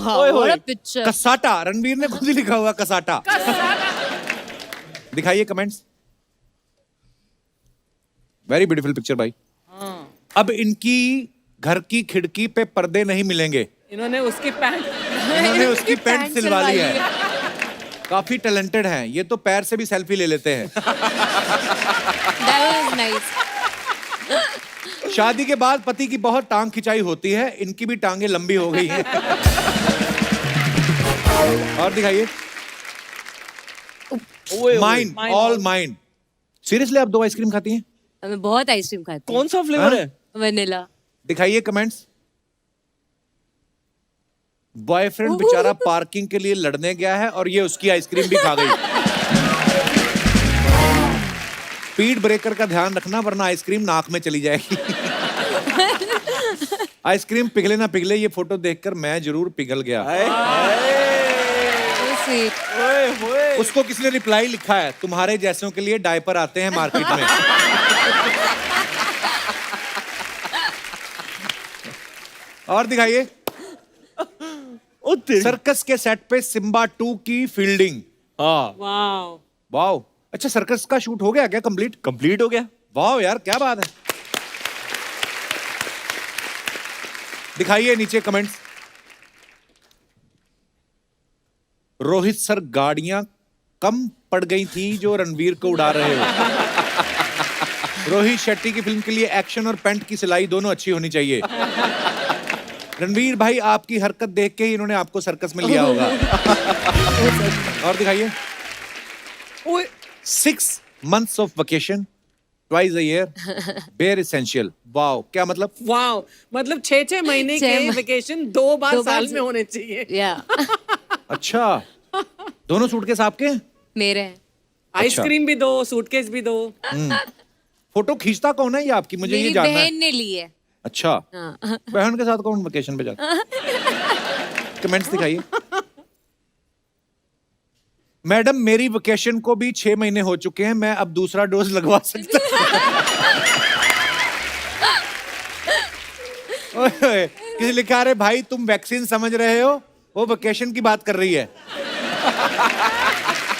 What a picture. Cassata, Ranbir ने खुद ही लिखा हुआ कसाटा। दिखाइए कमेंट्स। वेरी ब्यूटीफुल पिक्चर भाई। अब इनकी घर की खिड़की पे पर्दे नहीं मिलेंगे। इन्होंने उसकी पैंट इन्होंने उसकी पैंट सिलवा ली है। काफी टैलेंटेड हैं ये, तो पैर से भी सेल्फी ले लेते हैं। That was nice. शादी के बाद पति की बहुत टांग खिंचाई होती है, इनकी भी टांगे लंबी हो गई हैं। और दिखाइए। Mine, all mine. सीरियसली आप 2 आइसक्रीम खाती हैं? मैं बहुत आइसक्रीम खाती कौन सा फ्लेवर है? हूँ वनीला। दिखाइए कमेंट्स। बॉयफ्रेंड बेचारा पार्किंग के लिए लड़ने गया है और ये उसकी आइसक्रीम भी खा गई। स्पीड ब्रेकर का ध्यान रखना वरना आइसक्रीम नाक में चली जाएगी। आइसक्रीम पिघले ना पिघले, ये फोटो देखकर मैं जरूर पिघल गया। So sweet. उसको किसने रिप्लाई लिखा है, तुम्हारे जैसों के लिए डायपर आते हैं मार्केट में। और दिखाइए। सर्कस के सेट पे सिम्बा 2 की फील्डिंग। हाँ, वाओ वाओ, अच्छा सर्कस का शूट हो गया क्या कंप्लीट? कंप्लीट हो गया। वाओ यार क्या बात है। दिखाइए नीचे कमेंट्स। रोहित सर गाड़ियां कम पड़ गई थी जो रणवीर को उड़ा रहे हो। रोहित शेट्टी की फिल्म के लिए एक्शन और पैंट की सिलाई दोनों अच्छी होनी चाहिए। रणवीर भाई आपकी हरकत देख के ही इन्होंने आपको सर्कस में लिया होगा। और दिखाइए। 6 months of vacation, twice a year, bare essential. Wow, क्या मतलब? वाओ, मतलब 6 महीने के वेकेशन 2 बार साल में होने चाहिए। Yeah. अच्छा, दोनों सूटकेस आपके हैं? मेरे हैं। आइसक्रीम भी दो, सूटकेस भी दो। फोटो खींचता कौन है ये आपकी, मुझे ये मेरी जानना है। बहन ने ली है। अच्छा, हाँ। बहन के साथ कौन वेकेशन पे जाता है? कमेंट्स दिखाइए। मैडम मेरी वेकेशन को भी 6 महीने हो चुके हैं, मैं अब दूसरा डोज लगवा सकता हूं। ओए, किसी लिखा रहे भाई तुम वैक्सीन समझ रहे हो, वो वेकेशन की बात कर रही है।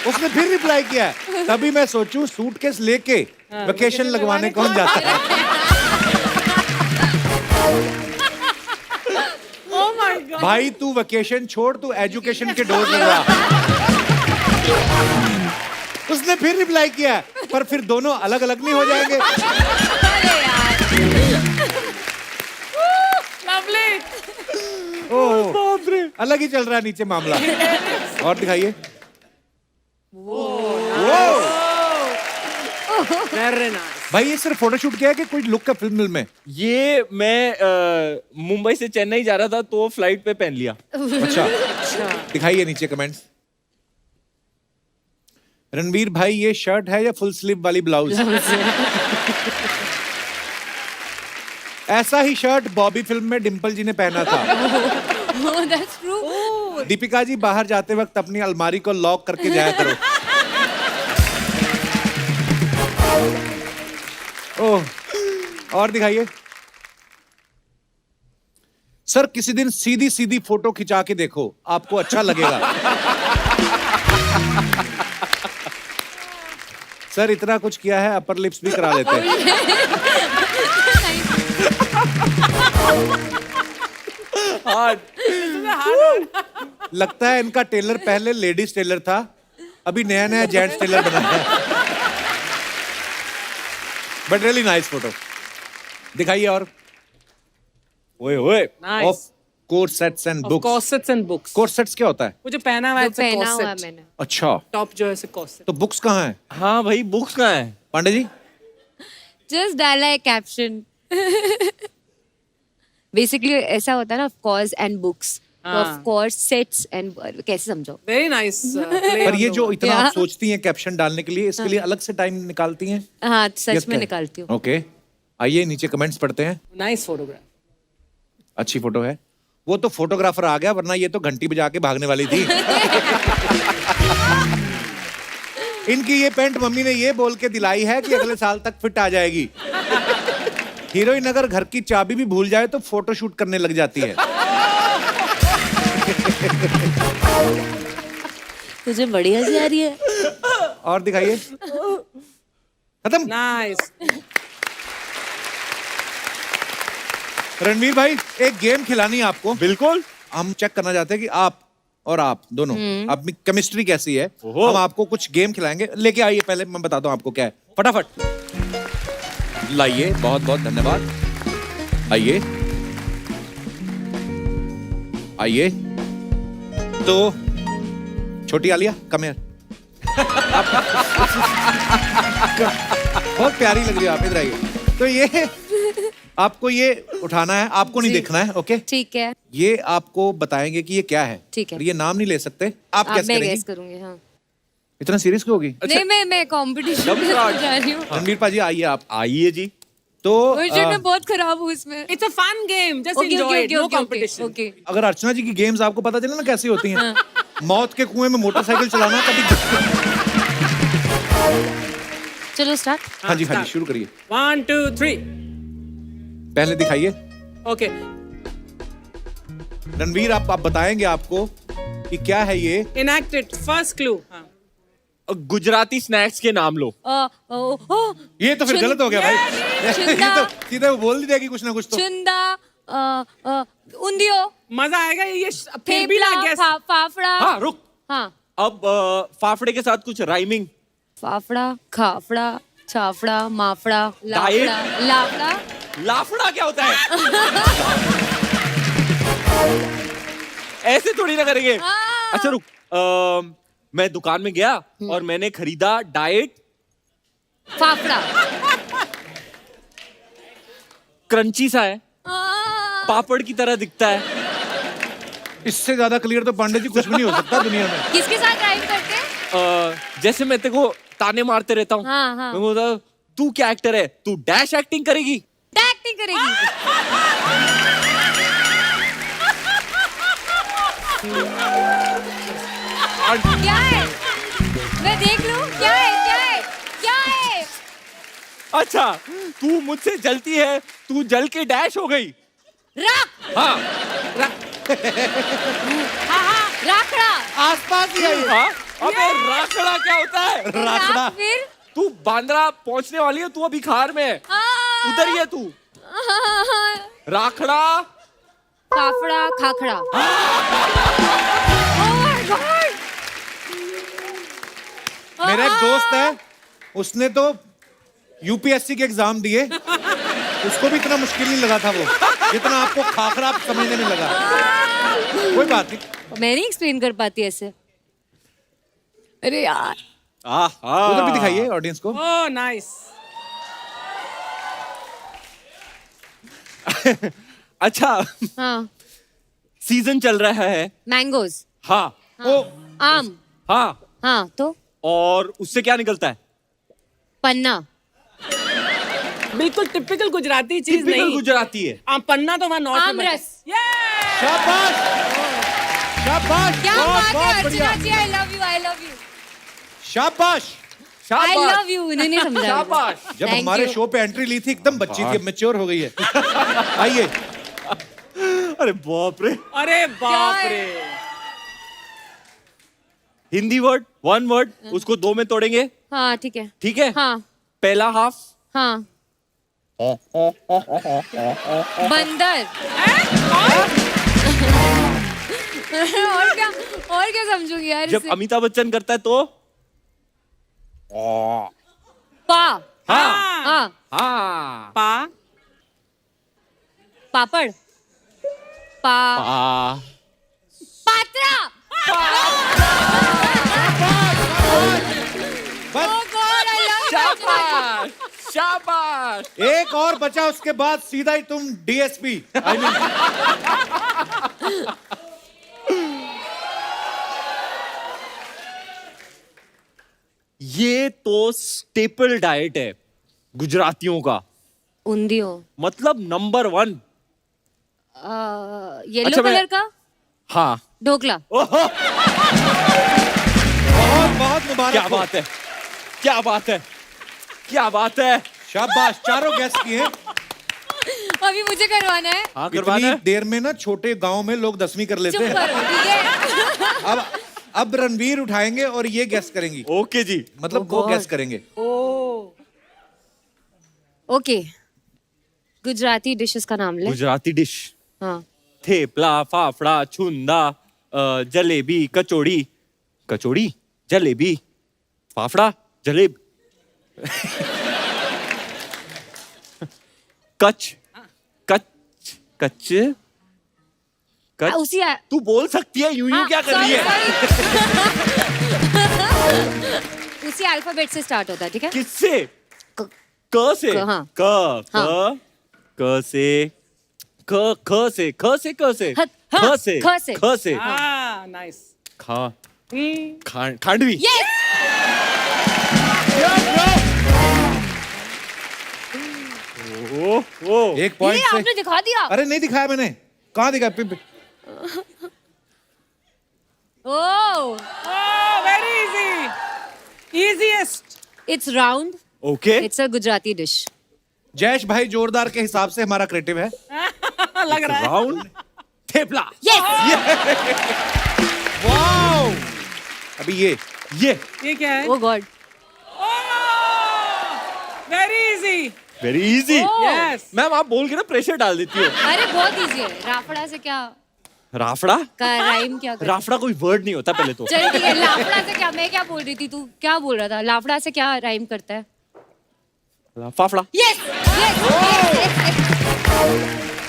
उसने फिर रिप्लाई किया है, तभी मैं सोचूं सूटकेस लेके वेकेशन लगवाने कौन जाता है। Oh my God. भाई तू वेकेशन छोड़, तू एजुकेशन के डोज लगवा। उसने फिर रिप्लाई किया, पर फिर दोनों अलग अलग नहीं हो जाएंगे। Lovely. ओह, अलग ही चल रहा है नीचे मामला। और दिखाइए। Very nice. भाई ये सिर्फ फोटोशूट किया है कि कोई लुक का फिल्म में? ये मैं मुंबई से चेन्नई जा रहा था तो फ्लाइट पे पहन लिया। अच्छा, दिखाइए नीचे कमेंट्स। रणवीर भाई ये शर्ट है या फुल स्लीव वाली ब्लाउज? ऐसा ही शर्ट बॉबी फिल्म में डिम्पल जी ने पहना था। Oh, that's true. Deepika ji बाहर जाते वक्त अपनी अलमारी को लॉक करके जाया करो। ओह, और दिखाइए। सर किसी दिन सीधी सीधी फोटो खिंचा के देखो, आपको अच्छा लगेगा। सर इतना कुछ किया है, अपर लिप्स भी करा लेते हैं। लगता है इनका टेलर पहले लेडीज टेलर था, अभी नया नया जेंट्स टेलर बना है। But really nice photo. दिखाइए और। ओए ओए, Nice. Of corsets and Of बुक्स। corsets and books. कोर्सेट्स क्या होता है? वो जो पहना हुआ है, जो it's a पहना हुआ है corset. मैंने। अच्छा, टॉप जो है से corset. तो बुक्स कहाँ हैं? हाँ भाई बुक्स कहाँ है? पांडे जी Just डाला है कैप्शन। बेसिकली ऐसा होता है ना, of course and books, of course sets and कैसे समझो। Very nice. Play पर on ये the जो word. इतना आप Yeah. सोचती हैं कैप्शन डालने के लिए, इसके लिए अलग से टाइम निकालती हैं? हाँ सच Yes, में क्या? निकालती हूँ। ओके, आइए नीचे कमेंट्स पढ़ते हैं। Nice photograph. अच्छी फोटो है। वो तो फोटोग्राफर आ गया, वरना ये तो घंटी बजा के भागने वाली थी। इनकी ये पैंट मम्मी ने ये बोल के दिलाई है कि अगले साल तक फिट आ जाएगी। हीरोइन अगर घर की चाबी भी भूल जाए तो फोटो शूट करने लग जाती है। तुझे बड़ी हंसी आ रही है। और दिखाइए। खत्म। नाइस। रणवीर भाई एक गेम खिलानी है आपको। बिल्कुल। हम चेक करना चाहते हैं कि आप और आप दोनों आप में केमिस्ट्री कैसी है। ओहो। हम आपको कुछ गेम खिलाएंगे, लेके आइए। पहले मैं बताता हूं आपको क्या है, फटाफट लाइए। बहुत बहुत धन्यवाद। आइए आइए। तो छोटी आलिया कम हियर। बहुत प्यारी लग रही है आप, इधर आइए। तो ये आपको ये उठाना है, आपको नहीं देखना है। ओके ठीक है। ये आपको बताएंगे कि ये क्या है। ठीक है। और ये नाम नहीं ले सकते। आप अब कैसे मैं करेंगी? गेस करूंगी। हाँ। इतना सीरियस क्यों होगी? नहीं मैं कंपटीशन जब में स्टार्ट। जा रही हूँ। रणवीर पाजी आइए आप। आइए जी। तो मुझे मैं बहुत खराब हूँ इसमें। It's a fun game, just okay enjoy okay it, no okay competition. Okay. अगर अर्चना जी की गेम्स आपको पता चले ना कैसी होती हैं, मौत के कुएं में मोटरसाइकिल चलाना कभी। चलो स्टार्ट। हाँ जी हाँ जी, शुरू करिए। 1 2 3। पहले दिखाइए। ओके। रणवीर आप बताएंगे आपको कि क्या है ये। Enact it, first clue. हाँ। गुजराती स्नैक्स के नाम लो। ये तो फिर गलत हो गया भाई। ये चुंदा। तो सीधे वो बोल देगी कुछ ना कुछ तो। चुंदा, उंदियो, मजा आएगा ये फिर भी थेपला, ना गेस। फाफड़ा। हाँ रुक। हाँ। अब फाफड़े के साथ कुछ राइमिंग। फाफड़ा, खाफड़ा, छाफड़ा, माफड़ा, डाइट। लाफड़ा, लाफड़ा। लाफड़ा क्या होता है? ऐसे थोड़ी ना करेंगे। हाँ। अच्छा रुक। मैं दुकान में गया और मैंने खरीदा डाइट फाफड़ा। क्रंची सा है, पापड़ की तरह दिखता है। इससे ज्यादा क्लियर तो पांडे जी कुछ भी नहीं हो सकता दुनिया में। किसके साथ ड्राइव करते हैं? जैसे मैं तेरे को ताने मारते रहता हूँ। हाँ, हाँ। मैं बोलता हूँ, तू क्या एक्टर है, तू डैश एक्टिंग करेगी। एक्टिंग करेगी। क्या है? मैं देख लूं क्या है क्या है क्या है? अच्छा तू मुझसे जलती है, तू जल के डैश हो गई। राख। हाँ राखड़ा। आसपास ही है ये। हाँ। अबे राखड़ा क्या होता है? राखड़ा। फिर तू बांद्रा पहुंचने वाली है, तू अभी खार में है। उधर ही है तू। राखड़ा। फाफड़ा, खाखड़ा। मेरा एक दोस्त है, उसने तो यूपीएससी के एग्जाम दिए, उसको भी इतना मुश्किल नहीं लगा था वो जितना आपको खाखरा समझने में लगा। कोई बात नहीं, मैं नहीं एक्सप्लेन कर पाती ऐसे। अरे यार। उधर भी दिखाइए ऑडियंस को। Oh nice. अच्छा हाँ। सीजन चल रहा है। मैंगोज। हाँ। ओ आम। हाँ। हाँ तो और उससे क्या निकलता है? पन्ना। बिल्कुल टिपिकल गुजराती चीज टिपिकल नहीं। गुजराती है। पन्ना तो वहाँ नॉर्थ में आमरस। शाबाश शाबाश, क्या बहुत बात बहुत है बढ़िया, Archana ji, I love you, I love you, शाबाश। I love you. नहीं समझा। शाबाश। जब Thank हमारे you. शो पे एंट्री ली थी एकदम बच्ची थी, अब मैच्योर हो गई है। आइए। अरे बाप रे। अरे बाप क्या है? रे। हिंदी वर्ड, वन वर्ड, उसको दो में तोड़ेंगे। हाँ ठीक है। ठीक है। हाँ पहला हाफ। हाँ। बंदर। और क्या समझूंगी यार जब इसे? अमिताभ बच्चन करता है तो पा। हाँ। हाँ। हाँ। पा। पापड़। पा। पात्रा। बस Oh God, I love you. शाबाश शाबाश। एक और बचा, उसके बाद सीधा ही तुम डीएसपी। आई मीन ये तो स्टेपल डाइट है गुजरातियों का, उंदियो। मतलब नंबर 1। येलो अच्छा, मैं- कलर का हाँ। ढोकला। बहुत बहुत मुबारक क्या हो। बात है, क्या बात है, क्या बात है। शाबाश, चारों गेस्ट किए। अभी मुझे करवाना है। हाँ करवाना इतनी है। देर में ना छोटे गांव में लोग 10वीं कर लेते चुप हैं। करो ठीक है। अब अब रणवीर उठाएंगे और ये गैस करेंगी, ओके जी। मतलब वो गैस करेंगे। ओके, गुजराती डिशेस का नाम ले। गुजराती डिश, हाँ, थेपला, फाफड़ा, छुंदा, जलेबी, कचौड़ी, कचौड़ी, जलेबी, फाफड़ा, जलेब, कच, कच, कच, कच। उसी तू बोल सकती है, यूं यूं क्या कर रही है? उसी अल्फाबेट से स्टार्ट होता है, ठीक है? किससे? क से? हाँ। क, हाँ। क से, ख, ख से, ख से, क से, हाँ, ख से, ख से। ख से, नाइस। खा, खांडवी। ओ, एक पॉइंट ये से। आपने दिखा दिया। अरे नहीं दिखाया मैंने, कहाँ दिखाया? Oh, very easy, easiest. It's round, okay. It's a Gujarati dish. Jayesh bhai जोरदार के हिसाब से हमारा क्रिएटिव है। लग रहा है। राउंड थेपला। वाओ, अभी ये ये क्या है? Oh God, very easy. Very easy. Yes. Ma'am आप बोल के ना प्रेशर डाल देती हो। अरे बहुत इजी है। राफड़ा से क्या राफड़ा? का राइम क्या कर? राफड़ा कोई वर्ड नहीं होता पहले तो। चल ठीक है, लाफड़ा से क्या? मैं क्या बोल रही थी, तू क्या बोल रहा था? लाफड़ा से क्या राइम करता है? फाफड़ा। Yes yes.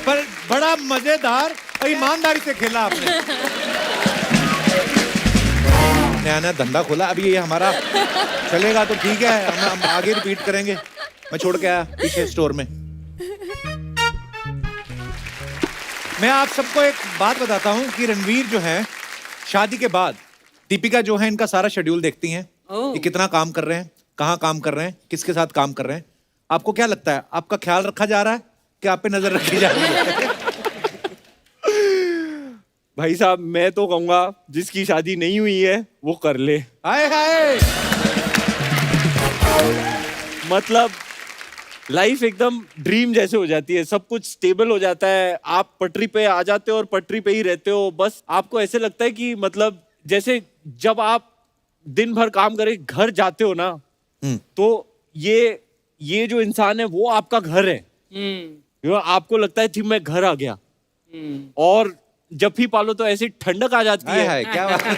पर बड़ा मजेदार और ईमानदारी से खेला आपने। नया नया धंधा खोला, अभी ये हमारा चलेगा तो ठीक है, हम आगे रिपीट करेंगे। मैं छोड़ के आया पीछे स्टोर में। मैं आप सबको एक बात बताता हूँ कि रणवीर जो है शादी के बाद दीपिका जो है इनका सारा शेड्यूल देखती हैं, ये कितना काम कर रहे हैं, कहाँ काम कर रहे हैं, किसके साथ काम कर रहे हैं। आपको क्या लगता है, आपका ख्याल रखा जा रहा है कि आप पे नजर रखी जा रही है? भाई साहब मैं तो कहूंगा जिसकी शादी नहीं हुई है वो कर ले। हाय हाय, मतलब लाइफ एकदम ड्रीम जैसे हो जाती है, सब कुछ स्टेबल हो जाता है, आप पटरी पे आ जाते हो और पटरी पे ही रहते हो। बस आपको ऐसे लगता है कि मतलब जैसे जब आप दिन भर काम करके घर जाते हो ना, तो ये जो इंसान है वो आपका घर है। आपको लगता है कि मैं घर आ गया। और जब भी पालो तो ऐसी ठंडक आ जाती हाय है, हाय, क्या बात है।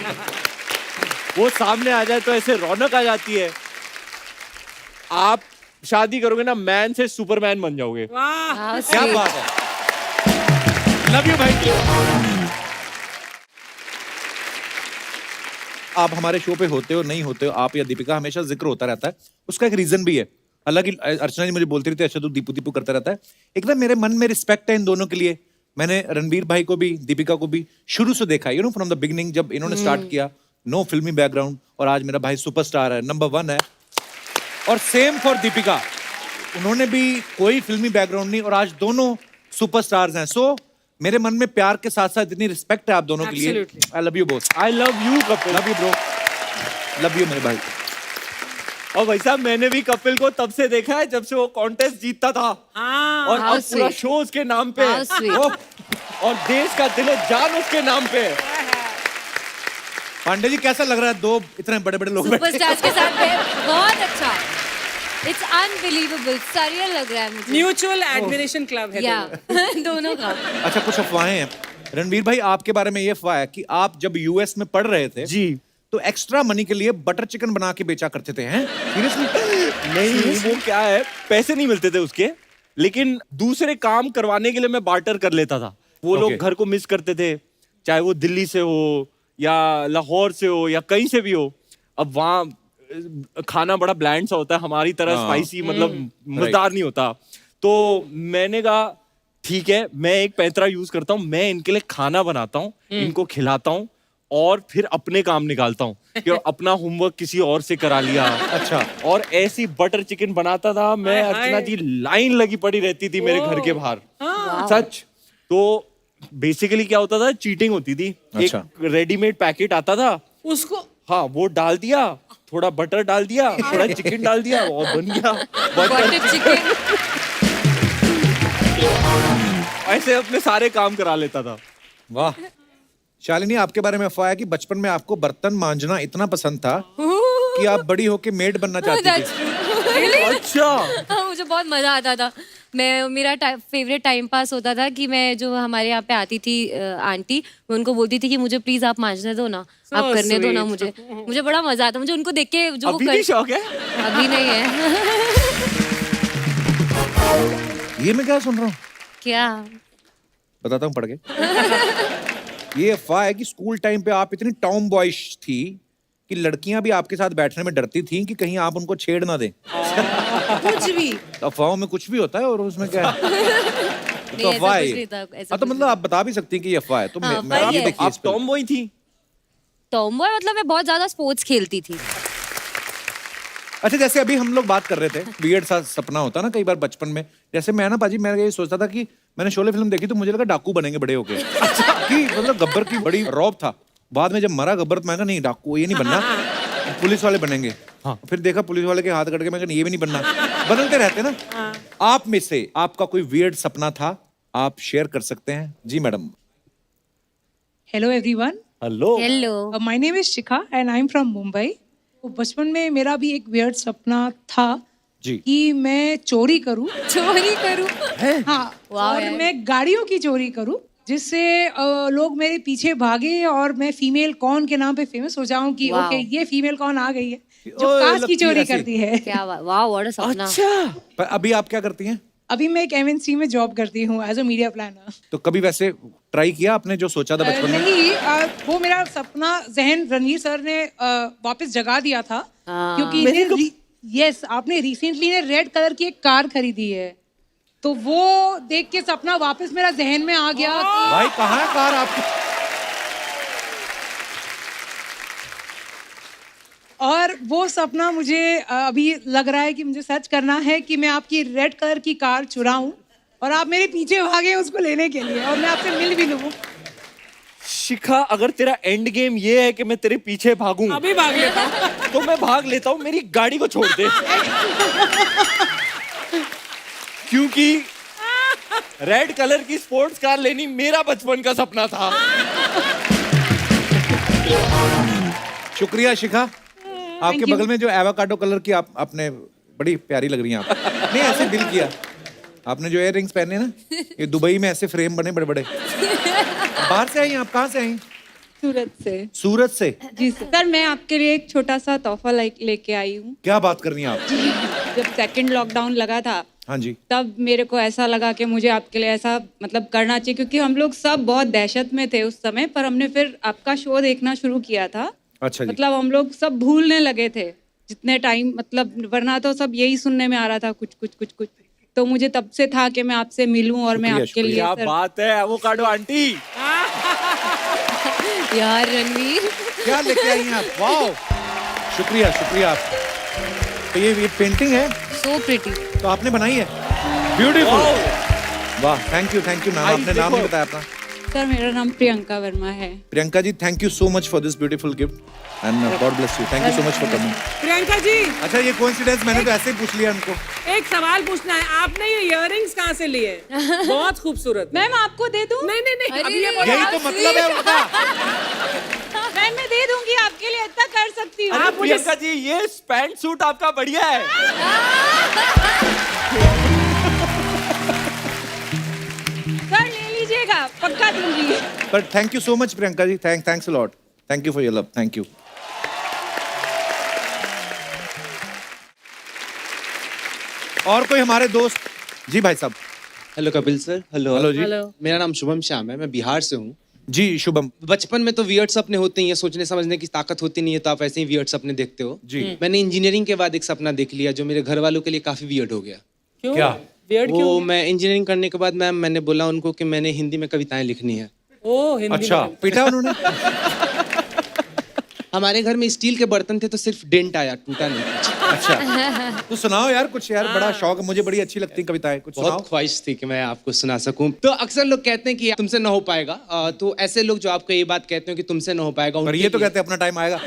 वो सामने आ जाए तो ऐसे रौनक आ जाती है। आप शादी करोगे ना, मैन से सुपरमैन बन जाओगे। वाह, क्या बात है, लव यू भाई। आप हमारे शो पे होते हो नहीं होते हो, आप या दीपिका हमेशा जिक्र होता रहता है, उसका एक रीजन भी है। हालांकि अर्चना जी मुझे बोलती रहती है अच्छा तू दीपू दीपू करता रहता है। एक ना मेरे मन में रिस्पेक्ट है इन दोनों के लिए। मैंने रणवीर भाई को भी दीपिका को भी शुरू से देखा, you know from the beginning, जब इन्होंने स्टार्ट किया, नो फिल्मी बैकग्राउंड, और आज मेरा भाई सुपरस्टार है, नंबर 1 है। और सेम फॉर दीपिका, उन्होंने भी कोई फिल्मी बैकग्राउंड नहीं और आज दोनों सुपरस्टार्स हैं। सो मेरे मन में प्यार के साथ साथ इतनी रिस्पेक्ट है आप दोनों के लिए। Absolutely. I love you both. I love you Kapil. Love you bro, love you मेरे भाई। और भाई साहब मैंने भी कपिल को तब से देखा है जब से वो कॉन्टेस्ट जीतता था। हाँ, और How अब पूरा sweet. शो उसके नाम पे है। How sweet. और देश का दिलो जान उसके नाम पे है। पांडे जी कैसा लग रहा है, दो इतने बड़े बड़े लोग बैठे? सुपरस्टार्स के साथ में बहुत अच्छा। इट्स अनबिलीवेबल, सरियल लग रहा है मुझे। म्यूचुअल एडमिरेशन क्लब है या दोनों। दोनों का। अच्छा कुछ अफवाहें हैं रणवीर भाई आपके बारे में, ये अफवाह है कि आप जब यूएस में पढ़ रहे थे जी। तो एक्स्ट्रा मनी के लिए बटर चिकन बना के बेचा करते थे, हैं? सीरियसली? नहीं वो क्या है, पैसे नहीं मिलते थे उसके, लेकिन दूसरे काम करवाने के लिए मैं बार्टर कर लेता था। वो लोग Okay. घर को मिस करते थे, चाहे वो दिल्ली से हो या लाहौर से हो या कहीं से भी हो। अब वहाँ खाना बड़ा ब्लैंड सा होता है, हमारी तरह हाँ। स्पाइसी मतलब मजेदार नहीं होता। तो मैंने कहा ठीक है, मैं एक पैंतरा यूज करता हूँ, मैं इनके लिए खाना बनाता हूँ, इनको खिलाता हूँ और फिर अपने काम निकालता हूँ कि अपना होमवर्क किसी और से करा लिया। अच्छा, और ऐसी बटर चिकन बनाता था मैं, हाय, अर्चना हाय। जी लाइन लगी पड़ी रहती थी मेरे घर के बाहर। सच। तो बेसिकली क्या होता था, चीटिंग होती थी। अच्छा। एक रेडीमेड पैकेट आता था, उसको हाँ वो डाल दिया, थोड़ा बटर डाल दिया, थोड़ा चिकन डाल दिया और बन गया बटर। Butter chicken. ऐसे अपने सारे काम करा लेता था। वाह, शालिनी, आपके बारे में अफवाह है कि बचपन में आपको बर्तन मांजना इतना पसंद था कि आप बड़ी होके मेड बनना चाहती That's थी। true. अच्छा। हाँ, मुझे बहुत मजा आता था। मेरा फेवरेट टाइम पास होता था कि मैं जो हमारे यहाँ पे आती थी आंटी, मैं उनको बोलती थी कि मुझे प्लीज आप मांजने दो ना, आप करने दो ना मुझे बड़ा मजा आता। मुझे उनको देख के जो अभी भी शौक है? अभी नहीं है। ये मैं क्या सुन रहा हूँ? क्या? बताता हूँ पढ़ के। ये अफवाह है कि स्कूल टाइम पे आप इतनी टॉम बॉयश थी कि लड़कियां भी आपके साथ बैठने में डरती थी कि कहीं आप उनको छेड़ ना दें। कुछ भी। अफवाहों में कुछ भी होता है और उसमें क्या है? तो नहीं, अफवाह ऐसा है कुछ ये। नहीं था, ऐसा हाँ, तो कुछ मतलब आप बता भी सकती हैं कि ये अफवाह है। तो हाँ, मैं वही आप है। देखिए आप इस पे। टॉम बॉय थी? टॉम बॉय मतलब मैं बहुत ज्यादा स्पोर्ट्स खेलती थी। अच्छा, जैसे अभी हम लोग बात कर रहे थे, वियर्ड सा सपना होता ना कई बार बचपन में। जैसे मैं ना पाजी, मैं ये सोचता था कि मैंने शोले फिल्म देखी तो मुझे लगा डाकू बनेंगे बड़े होके। कि मतलब गब्बर की बड़ी रौब था। बाद में जब मरा गब्बर तो मैं कहा नहीं, डाकू ये नहीं बनना, पुलिस वाले बनेंगे। हाँ, फिर देखा पुलिस वाले के हाथ कट के, मैं कहा ये भी नहीं बनना। बदलते रहते ना। आप में से आपका कोई वियर्ड सपना था, आप शेयर कर सकते हैं। जी madam. Hello everyone, hello. Hello. My name is Shikha and I am from Mumbai. तो बचपन में मेरा भी एक वियर्ड सपना था जी। कि मैं चोरी करूं। चोरी करूं? हाँ, वाह और यार। मैं गाड़ियों की चोरी करूं जिससे लोग मेरे पीछे भागे और मैं फीमेल कौन के नाम पे फेमस हो जाऊं कि वाह। ओके ये फीमेल कौन आ गई है जो ओए, कांच की लगती चोरी ऐसी। करती है। क्या वाह, व्हाट अ सपना। अच्छा। पर अभी आप क्या करती हैं? अभी मैं एक एमएनसी में जॉब करती हूँ एज अ मीडिया प्लानर। तो कभी वैसे ट्राई किया आपने जो सोचा था बचपन में? नहीं, वो मेरा सपना जहन रणवीर सर ने वापस जगा दिया था क्योंकि यस, आपने रिसेंटली ने रेड कलर की एक कार खरीदी है, तो वो देख के सपना वापस मेरा जहन में आ गया कि भाई कहाँ है कार आपकी? और वो सपना मुझे अभी लग रहा है कि मुझे सच करना है कि मैं आपकी रेड कलर की कार चुराऊं और आप मेरे पीछे भागे उसको लेने के लिए और मैं आपसे मिल भी लूं। शिखा, अगर तेरा एंड गेम ये है कि मैं तेरे पीछे भागूं, अभी भाग लेता हूँ। तो मैं भाग लेता हूँ, मेरी गाड़ी को छोड़ दे। क्योंकि रेड कलर की स्पोर्ट्स कार लेनी मेरा बचपन का सपना था। शुक्रिया शिखा। आपके you. बगल में जो एवोकाडो कलर की आपने बड़ी प्यारी लग रही हैं आप। नहीं, ऐसे दिल किया आपने जो इयररिंग्स पहने ना, ये दुबई में ऐसे फ्रेम बने बड़े बड़े। बाहर से आई हैं आप? कहाँ से आई? सूरत से। सूरत से? जी सर, मैं आपके लिए एक छोटा सा तोहफा लेके आई हूँ। क्या बात कर रही हैं आप? जब सेकंड लॉकडाउन लगा था, हाँ जी। तब मेरे को ऐसा लगा कि मुझे आपके लिए ऐसा मतलब करना चाहिए, क्योंकि हम लोग सब बहुत दहशत में थे उस समय, पर हमने फिर आपका शो देखना शुरू किया था। अच्छा जी। मतलब हम लोग सब भूलने लगे थे जितने टाइम, मतलब वरना तो सब यही सुनने में आ रहा था कुछ कुछ कुछ कुछ। तो मुझे तब से था कि मैं आपसे मिलूं और मैं शुक्रिया, आपके लिए क्या सर, बात है एवोकाडो आंटी। यार रणवीर, क्या लेके आई हैं आप? वाओ, शुक्रिया शुक्रिया आप। तो ये पेंटिंग है सो प्रिटी। तो आपने बनाई है? ब्यूटीफुल। वाह, थैंक यू मैम। आपने नाम नहीं बताया अपना। सर मेरा नाम प्रियंका वर्मा है। Priyanka ji, thank you so much for this beautiful gift and God bless you. Thank you so much for coming. Priyanka ji, अच्छा, ये कोइंसिडेंस मैंने तो ऐसे ही पूछ लिया उनको। एक सवाल पूछना है, आपने ये इयररिंग्स कहाँ से लिए? बहुत खूबसूरत। मैम आपको दे दूं? नहीं नहीं नहीं, अरे अभी ये बोला। यही तो मतलब है उनका। मैम मैं दे दूंगी आपके लिए, इतना कर सकती हूँ। अरे प्रियंका जी, ये पैंट सूट आपका बढ़िया है। सर ले लीजिएगा, पक्का दूंगी। पर thank you so much Priyanka ji. Thanks a lot. Thank you for your love. Thank you. और कोई हमारे दोस्त? जी भाई साहब। Hello Kapil sir. Hello hello जी। मेरा नाम शुभम श्याम है, मैं बिहार से हूँ। जी शुभम बचपन में तो वियर्ड सपने होते ही हैं, सोचने समझने की ताकत होती नहीं है, तो आप ऐसे ही वियर्ड सपने देखते हो। जी। मैंने इंजीनियरिंग के बाद एक सपना देख लिया जो मेरे घर वालों के लिए काफी वियर्ड हो गया। क्यों? क्या? Weird क्यों? वो मैं इंजीनियरिंग करने के बाद मैंने बोला उनको कि मैंने हिंदी में कविताएं लिखनी है। ओ, हिंदी अच्छा, में। पीटा उन्होंने? हमारे घर में स्टील के बर्तन थे तो सिर्फ डेंट आया, टूटा नहीं कुछ। अच्छा, तो सुनाओ यार कुछ। यार बड़ा शौक है, मुझे बड़ी अच्छी लगती है कविताएं। कुछ सुनाओ। बहुत ख्वाहिश थी कि मैं आपको सुना सकूं। तो अक्सर लोग कहते हैं कि तुमसे ना हो पाएगा, तो ऐसे लोग जो आपको ये बात कहते हैं कि तुमसे ना हो पाएगा, पर उनके ये तो लिए- कहते हैं अपना टाइम आएगा। तो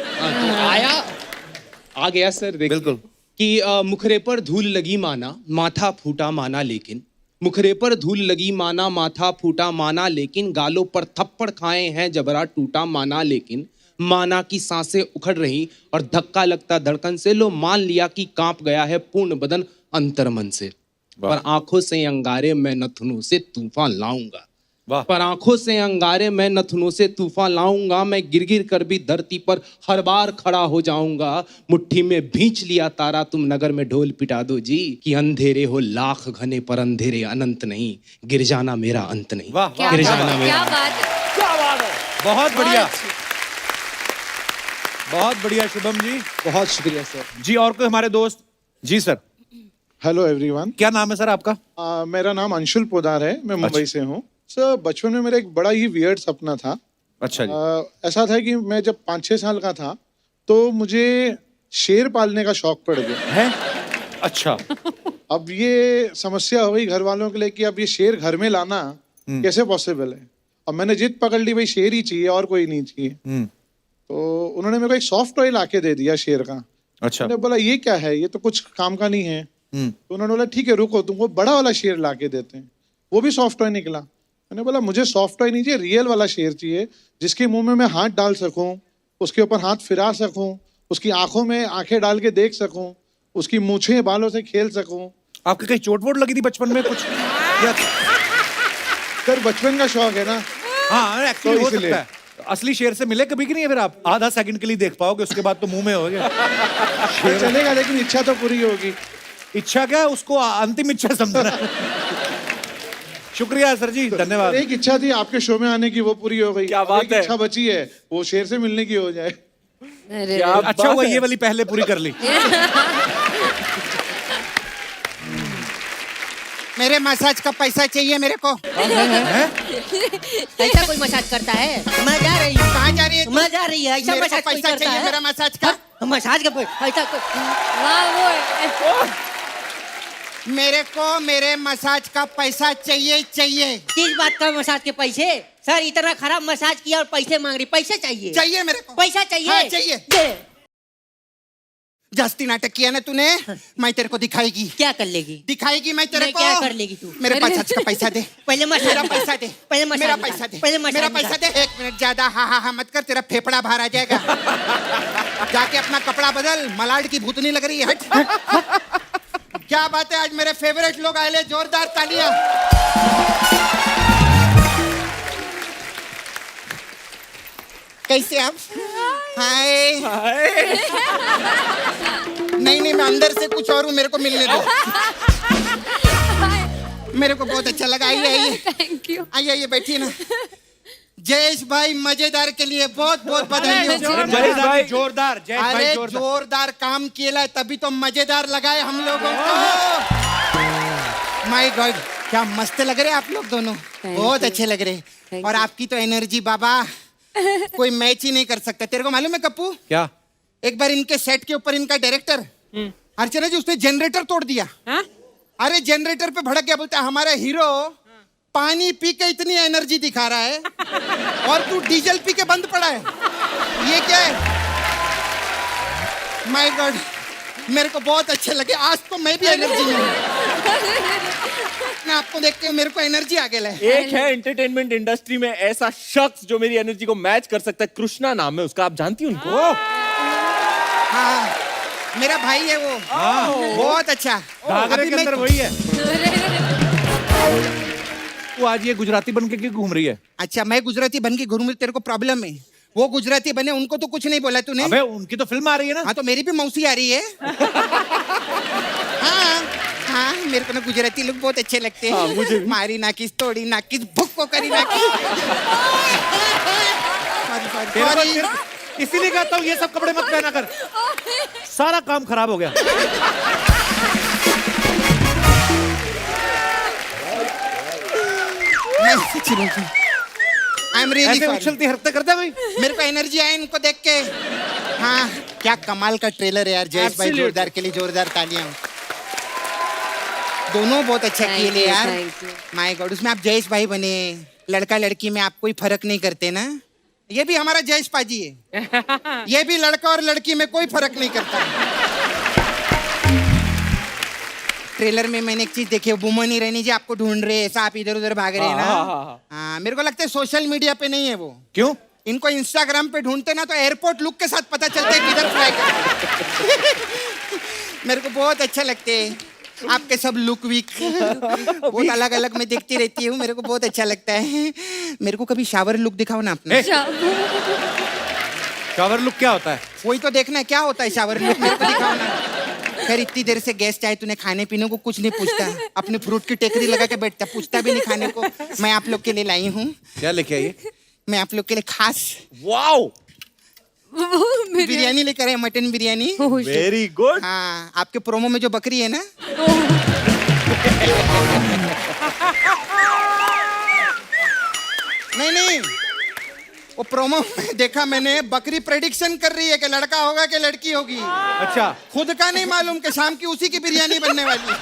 आ गया सर। देखिए बिल्कुल। कि मुखरे पर धूल लगी माना, माथा फूटा माना, लेकिन मुखरे पर धूल लगी माना, माथा फूटा माना, लेकिन गालों पर थप्पड़ खाए हैं जबरा टूटा माना, लेकिन माना की सांसें उखड़ रही और धक्का लगता धड़कन से, लो मान लिया कि कांप गया है पूर्ण बदन अंतर्मन से। पर आंखों से अंगारे मैं नथुनों से तूफान लाऊंगा, पर आंखों से अंगारे मैं नथुनों से तूफान लाऊंगा, मैं गिर गिर कर भी धरती पर हर बार खड़ा हो जाऊंगा, मुट्ठी में भींच लिया तारा तुम नगर में ढोल पिटा दो जी, कि अंधेरे हो लाख घने पर अंधेरे अनंत नहीं, गिर जाना मेरा अंत नहीं। वाह, वाह, क्या क्या बात बात है, क्या बात है। क्या बात है, बहुत बढ़िया, बहुत बढ़िया शुभम जी। बहुत शुक्रिया सर जी। और कोई हमारे दोस्त? जी सर। Hello everyone. क्या नाम है सर आपका? मेरा नाम अंशुल पोदार है, मैं मुंबई से हूँ सर। बचपन में मेरा एक बड़ा ही वियर्ड सपना था। अच्छा जी। ऐसा था कि मैं जब 5-6 साल का था तो मुझे शेर पालने का शौक पड़ गया है। अच्छा। अब ये समस्या हो गई घर वालों के लिए कि अब ये शेर घर में लाना कैसे पॉसिबल है। अब मैंने जिद पकड़ ली, भाई शेर ही चाहिए और कोई नहीं चाहिए। तो उन्होंने मेरे को एक सॉफ्ट टॉय लाके दे दिया शेर का। अच्छा। मैंने बोला ये क्या है, ये तो कुछ काम का नहीं है। तो उन्होंने बोला ठीक है रुको, तुमको बड़ा वाला शेर लाके देते हैं। वो भी सॉफ्ट टॉय निकला। मैंने बोला मुझे सॉफ्ट टॉय नहीं चाहिए, रियल वाला शेर चाहिए, जिसके मुंह में मैं हाथ डाल सकूं, उसके ऊपर हाथ फिरा सकूं, उसकी आंखों में आंखें डाल के देख सकूं, उसकी मूछें बालों से खेल सकूं। आपके कहीं चोट वोट लगी थी बचपन में कुछ? या सर बचपन का शौक है ना। हाँ एक्चुअली तो हो इसलिए। सकता है। असली शेर से मिले कभी कि नहीं है? फिर आप आधा सेकंड के लिए देख पाओगे, उसके बाद तो मुंह में हो गया। शेर चलेगा लेकिन इच्छा तो पूरी होगी। इच्छा क्या, उसको अंतिम इच्छा समझना। शुक्रिया सर जी, धन्यवाद। एक इच्छा थी आपके शो में आने की, वो पूरी हो गई। क्या अब बात एक है। इच्छा बची है, वो शेर से मिलने की हो जाए। अच्छा हुआ ये वाली पहले पूरी कर ली। मेरे मसाज का पैसा चाहिए मेरे को। ऐसा कोई मसाज करता है? मैं जा रही हूँ। कहाँ जा रही है? मैं जा रही है, ऐसा मेरे को मसाज कोई पैसा करता चाहिए है? मेरा मसाज का। मसाज का ऐसा वाह वो मेरे को मेरे मसाज का पैसा चाहिए चाहिए। किस बात का मसाज के पैसे? सर इतना खराब मसाज किया और पैसे मांग रही, पैसे चाहिए? चाहिए मेरे को पैसा चाहिए? हाँ, चाहिए। दे। जास्ती नाटक किया ना तूने, मैं तेरे को दिखाएगी। क्या कर लेगी? दिखाएगी मैं तेरे को। क्या कर लेगी तू? मेरे मसाज का पैसा दे। पहले मसाज मेरा निकाल। पैसा दे। पहले मसाज मेरा निकाल। पैसा दे। पहले मसाज मेरा निकाल। पैसा दे। 1 मिनट ज्यादा हा मत कर, तेरा फेफड़ा बाहर आ जाएगा। जाके अपना कपड़ा बदल, मलाड की भूतनी लग रही है। हट। क्या बात है, आज मेरे फेवरेट लोग आए ले, जोरदार तालियां। कैसे आप? हाय। नहीं मैं अंदर से कुछ और हूँ, मेरे को मिलने दो। मेरे को बहुत अच्छा लगा। आइए आइए थैंक यू। आइए बैठिए ना। जयेश भाई मजेदार के लिए बहुत बहुत बधाई हो। जोरदार जोरदार जय भाई अरे जोरदार। जोरदार काम किया, तभी तो मजेदार लगाए हम लोगों को। माय गॉड, क्या मस्त लग रहे आप लोग दोनों, बहुत अच्छे लग रहे। और आपकी तो एनर्जी बाबा कोई मैच ही नहीं कर सकता। तेरे को मालूम है कप्पू, क्या? एक बार इनके सेट के ऊपर इनका डायरेक्टर अर्चना जी, उसने जनरेटर तोड़ दिया। अरे जनरेटर पे भड़क गया, बोलता है हमारा हीरो पानी पी के इतनी एनर्जी दिखा रहा है और तू डीजल पी के बंद पड़ा है, ये क्या है? माय गॉड, मेरे को बहुत अच्छे लगे। आज तो मैं भी एनर्जी में हूँ। आपको देख के मेरे को एनर्जी आ गया है। एक है एंटरटेनमेंट इंडस्ट्री में ऐसा शख्स जो मेरी एनर्जी को मैच कर सकता है, कृष्णा नाम है उसका, आप जानती हैं उनको? हाँ, मेरा भाई है वो। बहुत अच्छा। घाघरे अभी के मैं अंदर वही है। वो आज ये गुजराती बन के क्यों घूम रही है? अच्छा, मैं गुजराती बन के घूमूं, तेरे को प्रॉब्लम है। वो गुजराती बने, उनको तो कुछ नहीं बोला तूने। अबे उनकी तो फिल्म आ रही है ना। हाँ तो मेरी भी मौसी आ रही है। हाँ मेरे को ना गुजराती लोग बहुत अच्छे लगते हैं। मारी नाकिस तोड़ी नाकिस भुक्को करी नाकिस। सॉरी इसीलिए कहता हूँ ये सब कपड़े मत पहना कर, सारा काम खराब हो गया। आई एम रियली ऐसे उछलती हरकतें करता है भाई। मेरे को एनर्जी आई इनको देख के। हाँ क्या कमाल का ट्रेलर है यार। जयेश भाई जोरदार के लिए जोरदार तालियां। दोनों बहुत अच्छा किए यार। माय गॉड, उसमें आप जयेश भाई बने, लड़का लड़की में आप कोई फर्क नहीं करते ना। ये भी हमारा जयेश पाजी है। ये भी लड़का और लड़की में कोई फर्क नहीं करता। ट्रेलर में मैंने एक चीज देखी है, वुमन ईरानी जी आपको ढूंढ रहे हैं, ऐसा आप इधर उधर भाग रहे हैं ना। हाँ, मेरे को लगता है सोशल मीडिया पे नहीं है वो। क्यों? इनको इंस्टाग्राम पे ढूंढते ना तो एयरपोर्ट लुक के साथ पता चलता है किधर फ्लाई कर। मेरे को बहुत अच्छा लगते हैं आपके सब लुक वीक, बहुत अलग अलग मैं देखती रहती हूँ, मेरे को बहुत अच्छा लगता है। मेरे को कभी शावर लुक दिखाओ ना अपने। शावर लुक क्या होता है? वही तो देखना है क्या होता है शावर लुक, मेरे को दिखाओ ना। खैर इतनी देर से गेस्ट आए, तूने खाने पीने को कुछ नहीं पूछता, अपने फ्रूट की टेकरी लगा के बैठता, पूछता भी नहीं खाने को। मैं आप लोग के लिए लाई हूँ। क्या लेके आइए? मैं आप लोग के लिए खास वाओ बिरयानी लेकर आए, मटन बिरयानी। Very good. हाँ, आपके प्रोमो में जो बकरी है ना, नहीं वो प्रोमो में देखा मैंने, बकरी प्रेडिक्शन कर रही है कि लड़का होगा कि लड़की होगी। अच्छा, खुद का नहीं मालूम कि शाम की उसी की बिरयानी बनने वाली है।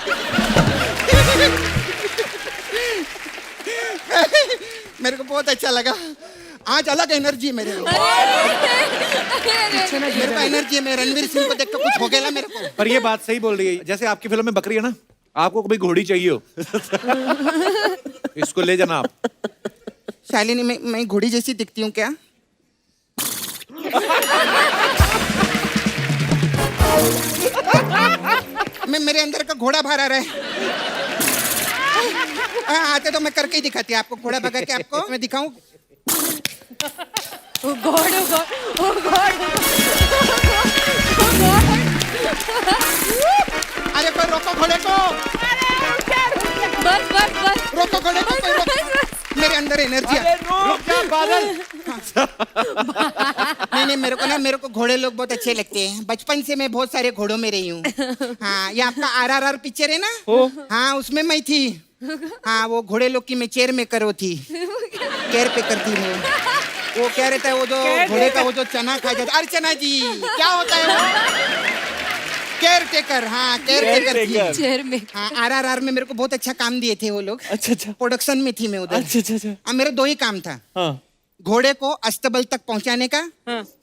मेरे को बहुत अच्छा लगा, आज अलग एनर्जी है मेरे को एनर्जी है। मैं रणवीर सिंह को देख के कुछ हो गया मेरे को। पर ये बात सही बोल रही है, जैसे आपकी फिल्म में बकरी है ना, आपको कभी घोड़ी चाहिए हो इसको ले जाना आप। शालिनी, मैं घोड़ी जैसी दिखती हूँ क्या? मैं मेरे अंदर का घोड़ा बाहर आ रहा है। आते तो मैं करके ही दिखाती आपको, घोड़ा भगा के आपको मैं दिखाऊं। अरे कोई रोको घोड़े को, बस रोको घोड़े को, कोई रोको। मेरे अंदर एनर्जी है। बादल। नहीं मेरे को घोड़े लोग बहुत अच्छे लगते हैं। बचपन से मैं बहुत सारे घोड़ों में रही हूँ। हाँ, ये आपका RRR पिक्चर है ना, हाँ उसमें मैं थी। हाँ, वो घोड़े लोग की मैं चेयर मेकर वो थी, केयर पे करती मैं। वो क्या रहता है वो जो घोड़े का वो जो चना खा जाता, अर्चना जी क्या होता है वो? Care taker. हाँ, केयर टेकर थी। चेयर में। हाँ, RRR में मेरे को बहुत अच्छा काम दिए थे वो लोग। अच्छा। प्रोडक्शन में थी मैं उधर। अच्छा। मेरे 2 ही काम था, घोड़े को अस्तबल तक पहुंचाने का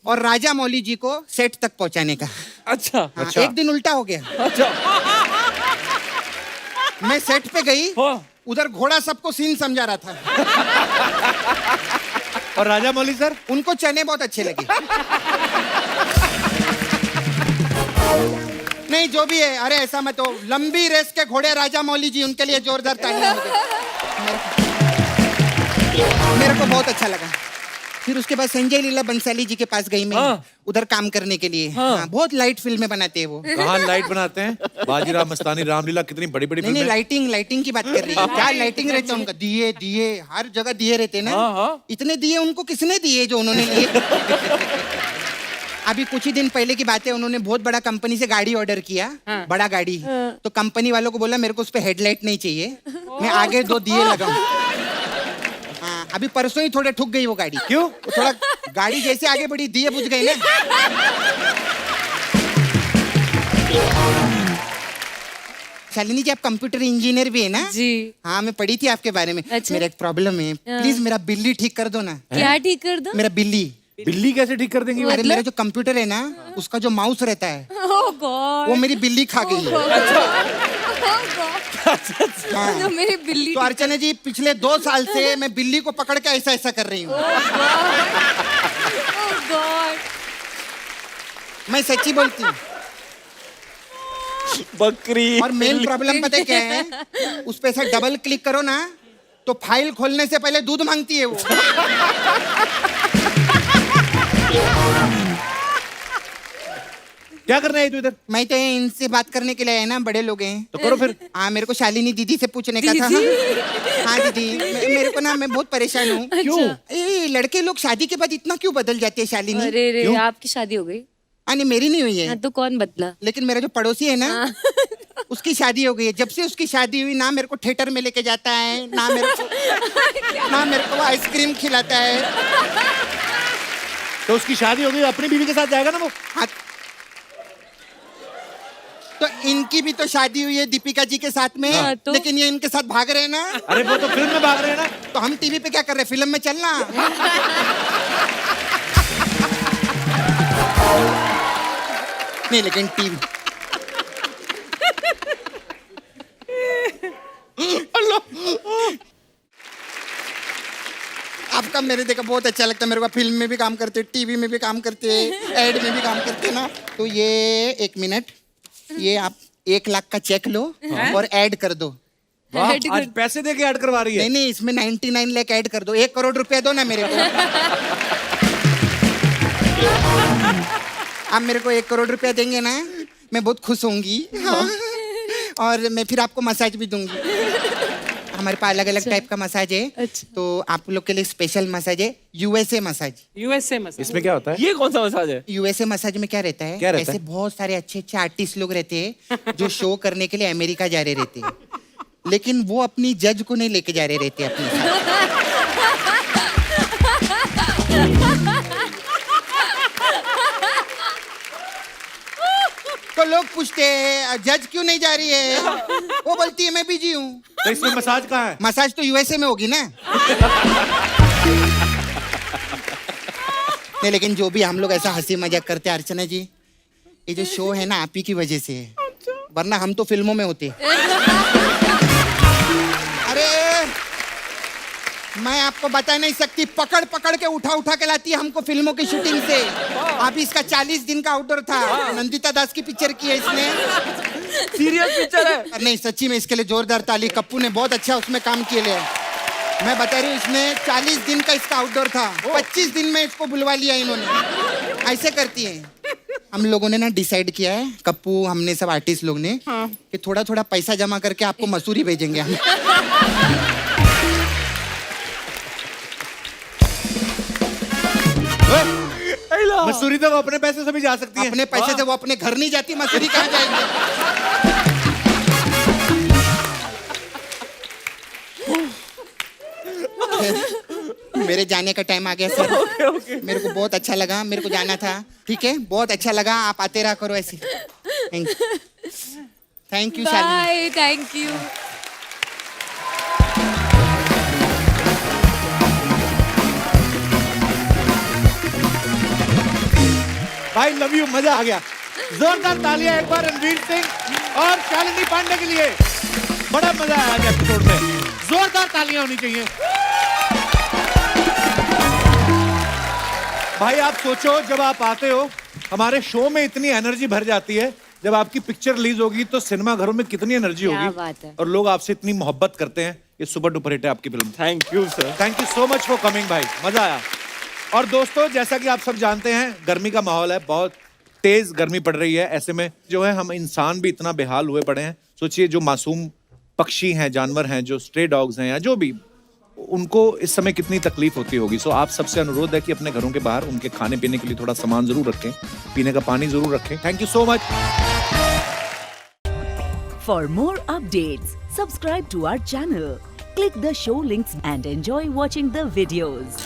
और राजा मौली जी को सेट तक पहुंचाने का। अच्छा। हाँ, एक दिन उल्टा हो गया। अच्छा। मैं सेट पे गई, उधर घोड़ा सबको सीन समझा रहा था और राजा मौली सर, उनको चने बहुत अच्छे लगे। नहीं जो भी है, अरे ऐसा मत हो, लंबी रेस के घोड़े राजा मौली जी, उनके लिए जोरदार तालियां। मेरे को बहुत अच्छा लगा। फिर उसके बाद संजय लीला बंसाली जी के पास गई मैं, उधर काम करने के लिए। हाँ, बहुत लाइट फिल्में बनाते हैं वो। कहाँ लाइट बनाते हैं? बाजीराव मस्तानी, रामलीला, कितनी बड़ी बड़ी नहीं, लाइटिंग की बात कर रही है। क्या लाइटिंग रहता है उनका, दिए हर जगह दिए रहते हैं ना। इतने दिए उनको किसने दिए जो उन्होंने लिए? अभी कुछ ही दिन पहले की बात है, उन्होंने बहुत बड़ा कंपनी से गाड़ी ऑर्डर किया, बड़ा गाड़ी। तो कंपनी वालों को बोला मेरे को उस पर हेडलाइट नहीं चाहिए, मैं आगे 2 दिए लगाऊं। हाँ, अभी परसों ही थोड़े ठुक गई वो गाड़ी। क्यों? थोड़ा गाड़ी जैसे आगे बढ़ी, दिए बुझ गए ना। शालिनी जी, आप कंप्यूटर इंजीनियर भी है ना? जी। हाँ, मैं पढ़ी थी आपके बारे में। अच्छा। मेरा एक प्रॉब्लम है, प्लीज मेरा बिल्ली ठीक कर दो ना। क्या ठीक कर दो? मेरा बिल्ली कैसे ठीक कर देंगी? अरे मेरा जो कंप्यूटर है ना, उसका जो माउस रहता है, Oh God. वो मेरी बिल्ली खा गई है। तो मेरी बिल्ली। तो अर्चना जी, पिछले 2 साल से मैं बिल्ली को पकड़ के ऐसा कर रही हूँ। Oh God. मैं सच्ची बोलती हूँ। बकरी। और मेन प्रॉब्लम पता है क्या है? उस पे ऐसा डबल क्लिक करो ना, तो फाइल खोलने से पहले दूध मांगती है वो। क्या करने आई तू इधर? मैं तो इनसे बात करने के लिए है ना, बड़े लोग हैं। तो करो फिर। हाँ, मेरे को शालिनी दीदी से पूछने का था। हाँ दीदी, मेरे को ना, मैं बहुत परेशान हूँ। क्यों? ये लड़के लोग शादी के बाद इतना क्यों बदल जाते हैं शालिनी? अरे आपकी शादी हो गई? नहीं, मेरी नहीं हुई है। तो कौन बदला? लेकिन मेरा जो पड़ोसी है ना, उसकी शादी हो गई है। जब से उसकी शादी हुई ना, मेरे को थिएटर में लेके जाता है, ना मेरे को आइसक्रीम खिलाता है। तो उसकी शादी हो गई, अपनी बीवी के साथ जाएगा ना वो? हाँ, तो इनकी भी तो शादी हुई है दीपिका जी के साथ में। हाँ, तो? लेकिन ये इनके साथ भाग रहे हैं ना। अरे वो तो फिल्म में भाग रहे हैं ना। तो हम टीवी पे क्या कर रहे हैं, फिल्म में चलना। नहीं, लेकिन टीवी आपका मेरे देखा बहुत अच्छा लगता है मेरे को। फिल्म में भी काम करते, टीवी में भी काम करते, एड में भी काम करते ना। तो ये 1 मिनट, ये आप 1 लाख का चेक लो और ऐड कर दो। वाह, आज पैसे दे के ऐड करवा रही है। नहीं नहीं, इसमें 99 लाख ऐड कर दो। 1 करोड़ रुपया दो ना मेरे को। आप मेरे को 1 करोड़ रुपया देंगे ना, मैं बहुत खुश होंगी। हाँ। और मैं फिर आपको मसाज भी दूंगी। हमारे पास अलग अलग टाइप का मसाज है। अच्छा। तो आप लोग के लिए स्पेशल मसाज है, यूएसए मसाज। यूएसए मसाज इसमें क्या होता है? ये कौन सा मसाज है? यूएसए मसाज में क्या रहता है? क्या रहता ऐसे बहुत सारे अच्छे अच्छे आर्टिस्ट लोग रहते हैं जो शो करने के लिए अमेरिका जा रहे रहते हैं, लेकिन वो अपनी जज को नहीं लेके जा रहे रहते अपने साथ। तो लोग पूछते हैं जज क्यों नहीं जा रही है, वो बोलती है मैं बिजी हूँ। तो इसमें मसाज कहाँ है? मसाज तो यूएसए में होगी ना। नहीं, लेकिन जो भी हम लोग ऐसा हंसी मजाक करते हैं अर्चना जी, ये जो शो है ना आप ही की वजह से है, वरना हम तो फिल्मों में होते। अरे मैं आपको बता नहीं सकती, पकड़ पकड़ के उठा उठा के लाती है हमको फिल्मों की शूटिंग से। अभी इसका 40 दिन का आउटडोर था। नंदिता दास की पिक्चर की है इसने। सीरियस पिक्चर है? नहीं सच्ची में, इसके लिए जोरदार ताली। कप्पू ने बहुत अच्छा उसमें काम किए ले। मैं बता रही हूँ, इसमें 40 दिन का इसका आउटडोर था, 25 दिन में इसको बुलवा लिया इन्होंने। ऐसे करती है। हम लोगों ने ना डिसाइड किया है, कप्पू हमने सब आर्टिस्ट लोग ने, कि थोड़ा थोड़ा पैसा जमा करके आपको मसूरी भेजेंगे हम। मसूरी तो वो अपने पैसे से भी जा सकती है। अपने पैसे से वो अपने घर नहीं जाती, मसूरी कहाँ जाएंगे? मेरे जाने का टाइम आ गया सर। मेरे को बहुत अच्छा लगा, मेरे को जाना था। ठीक है, बहुत अच्छा लगा। आप आते रहा करो ऐसे। Thank you Shalini. Bye, thank you. भाई लव यू, मजा आ गया। जोरदार तालियां एक बार रणवीर सिंह और शालिनी पांडे के लिए। बड़ा मजा आया आज एपिसोड में। जोरदार तालियां होनी चाहिए। भाई आप सोचो, जब आप आते हो हमारे शो में इतनी एनर्जी भर जाती है, जब आपकी पिक्चर रिलीज होगी तो सिनेमा घरों में कितनी एनर्जी क्या होगी। बात है। और लोग आपसे इतनी मोहब्बत करते हैं। ये सुपर डुपर हिट है आपकी film. Thank you sir. Thank you so much for coming भाई, मजा आया। और दोस्तों, जैसा कि आप सब जानते हैं, गर्मी का माहौल है, बहुत तेज गर्मी पड़ रही है। ऐसे में जो है हम इंसान भी इतना बेहाल हुए पड़े हैं। सोचिए, जो मासूम पक्षी हैं, जानवर हैं, जो स्ट्रे डॉग्स हैं या जो भी, उनको इस समय कितनी तकलीफ होती होगी। सो आप सबसे अनुरोध है कि अपने घरों के बाहर उनके खाने पीने के लिए थोड़ा सामान जरूर रखें, पीने का पानी जरूर रखें। Thank you so much. For more updates, subscribe to our channel, click the show links and enjoy watching the videos.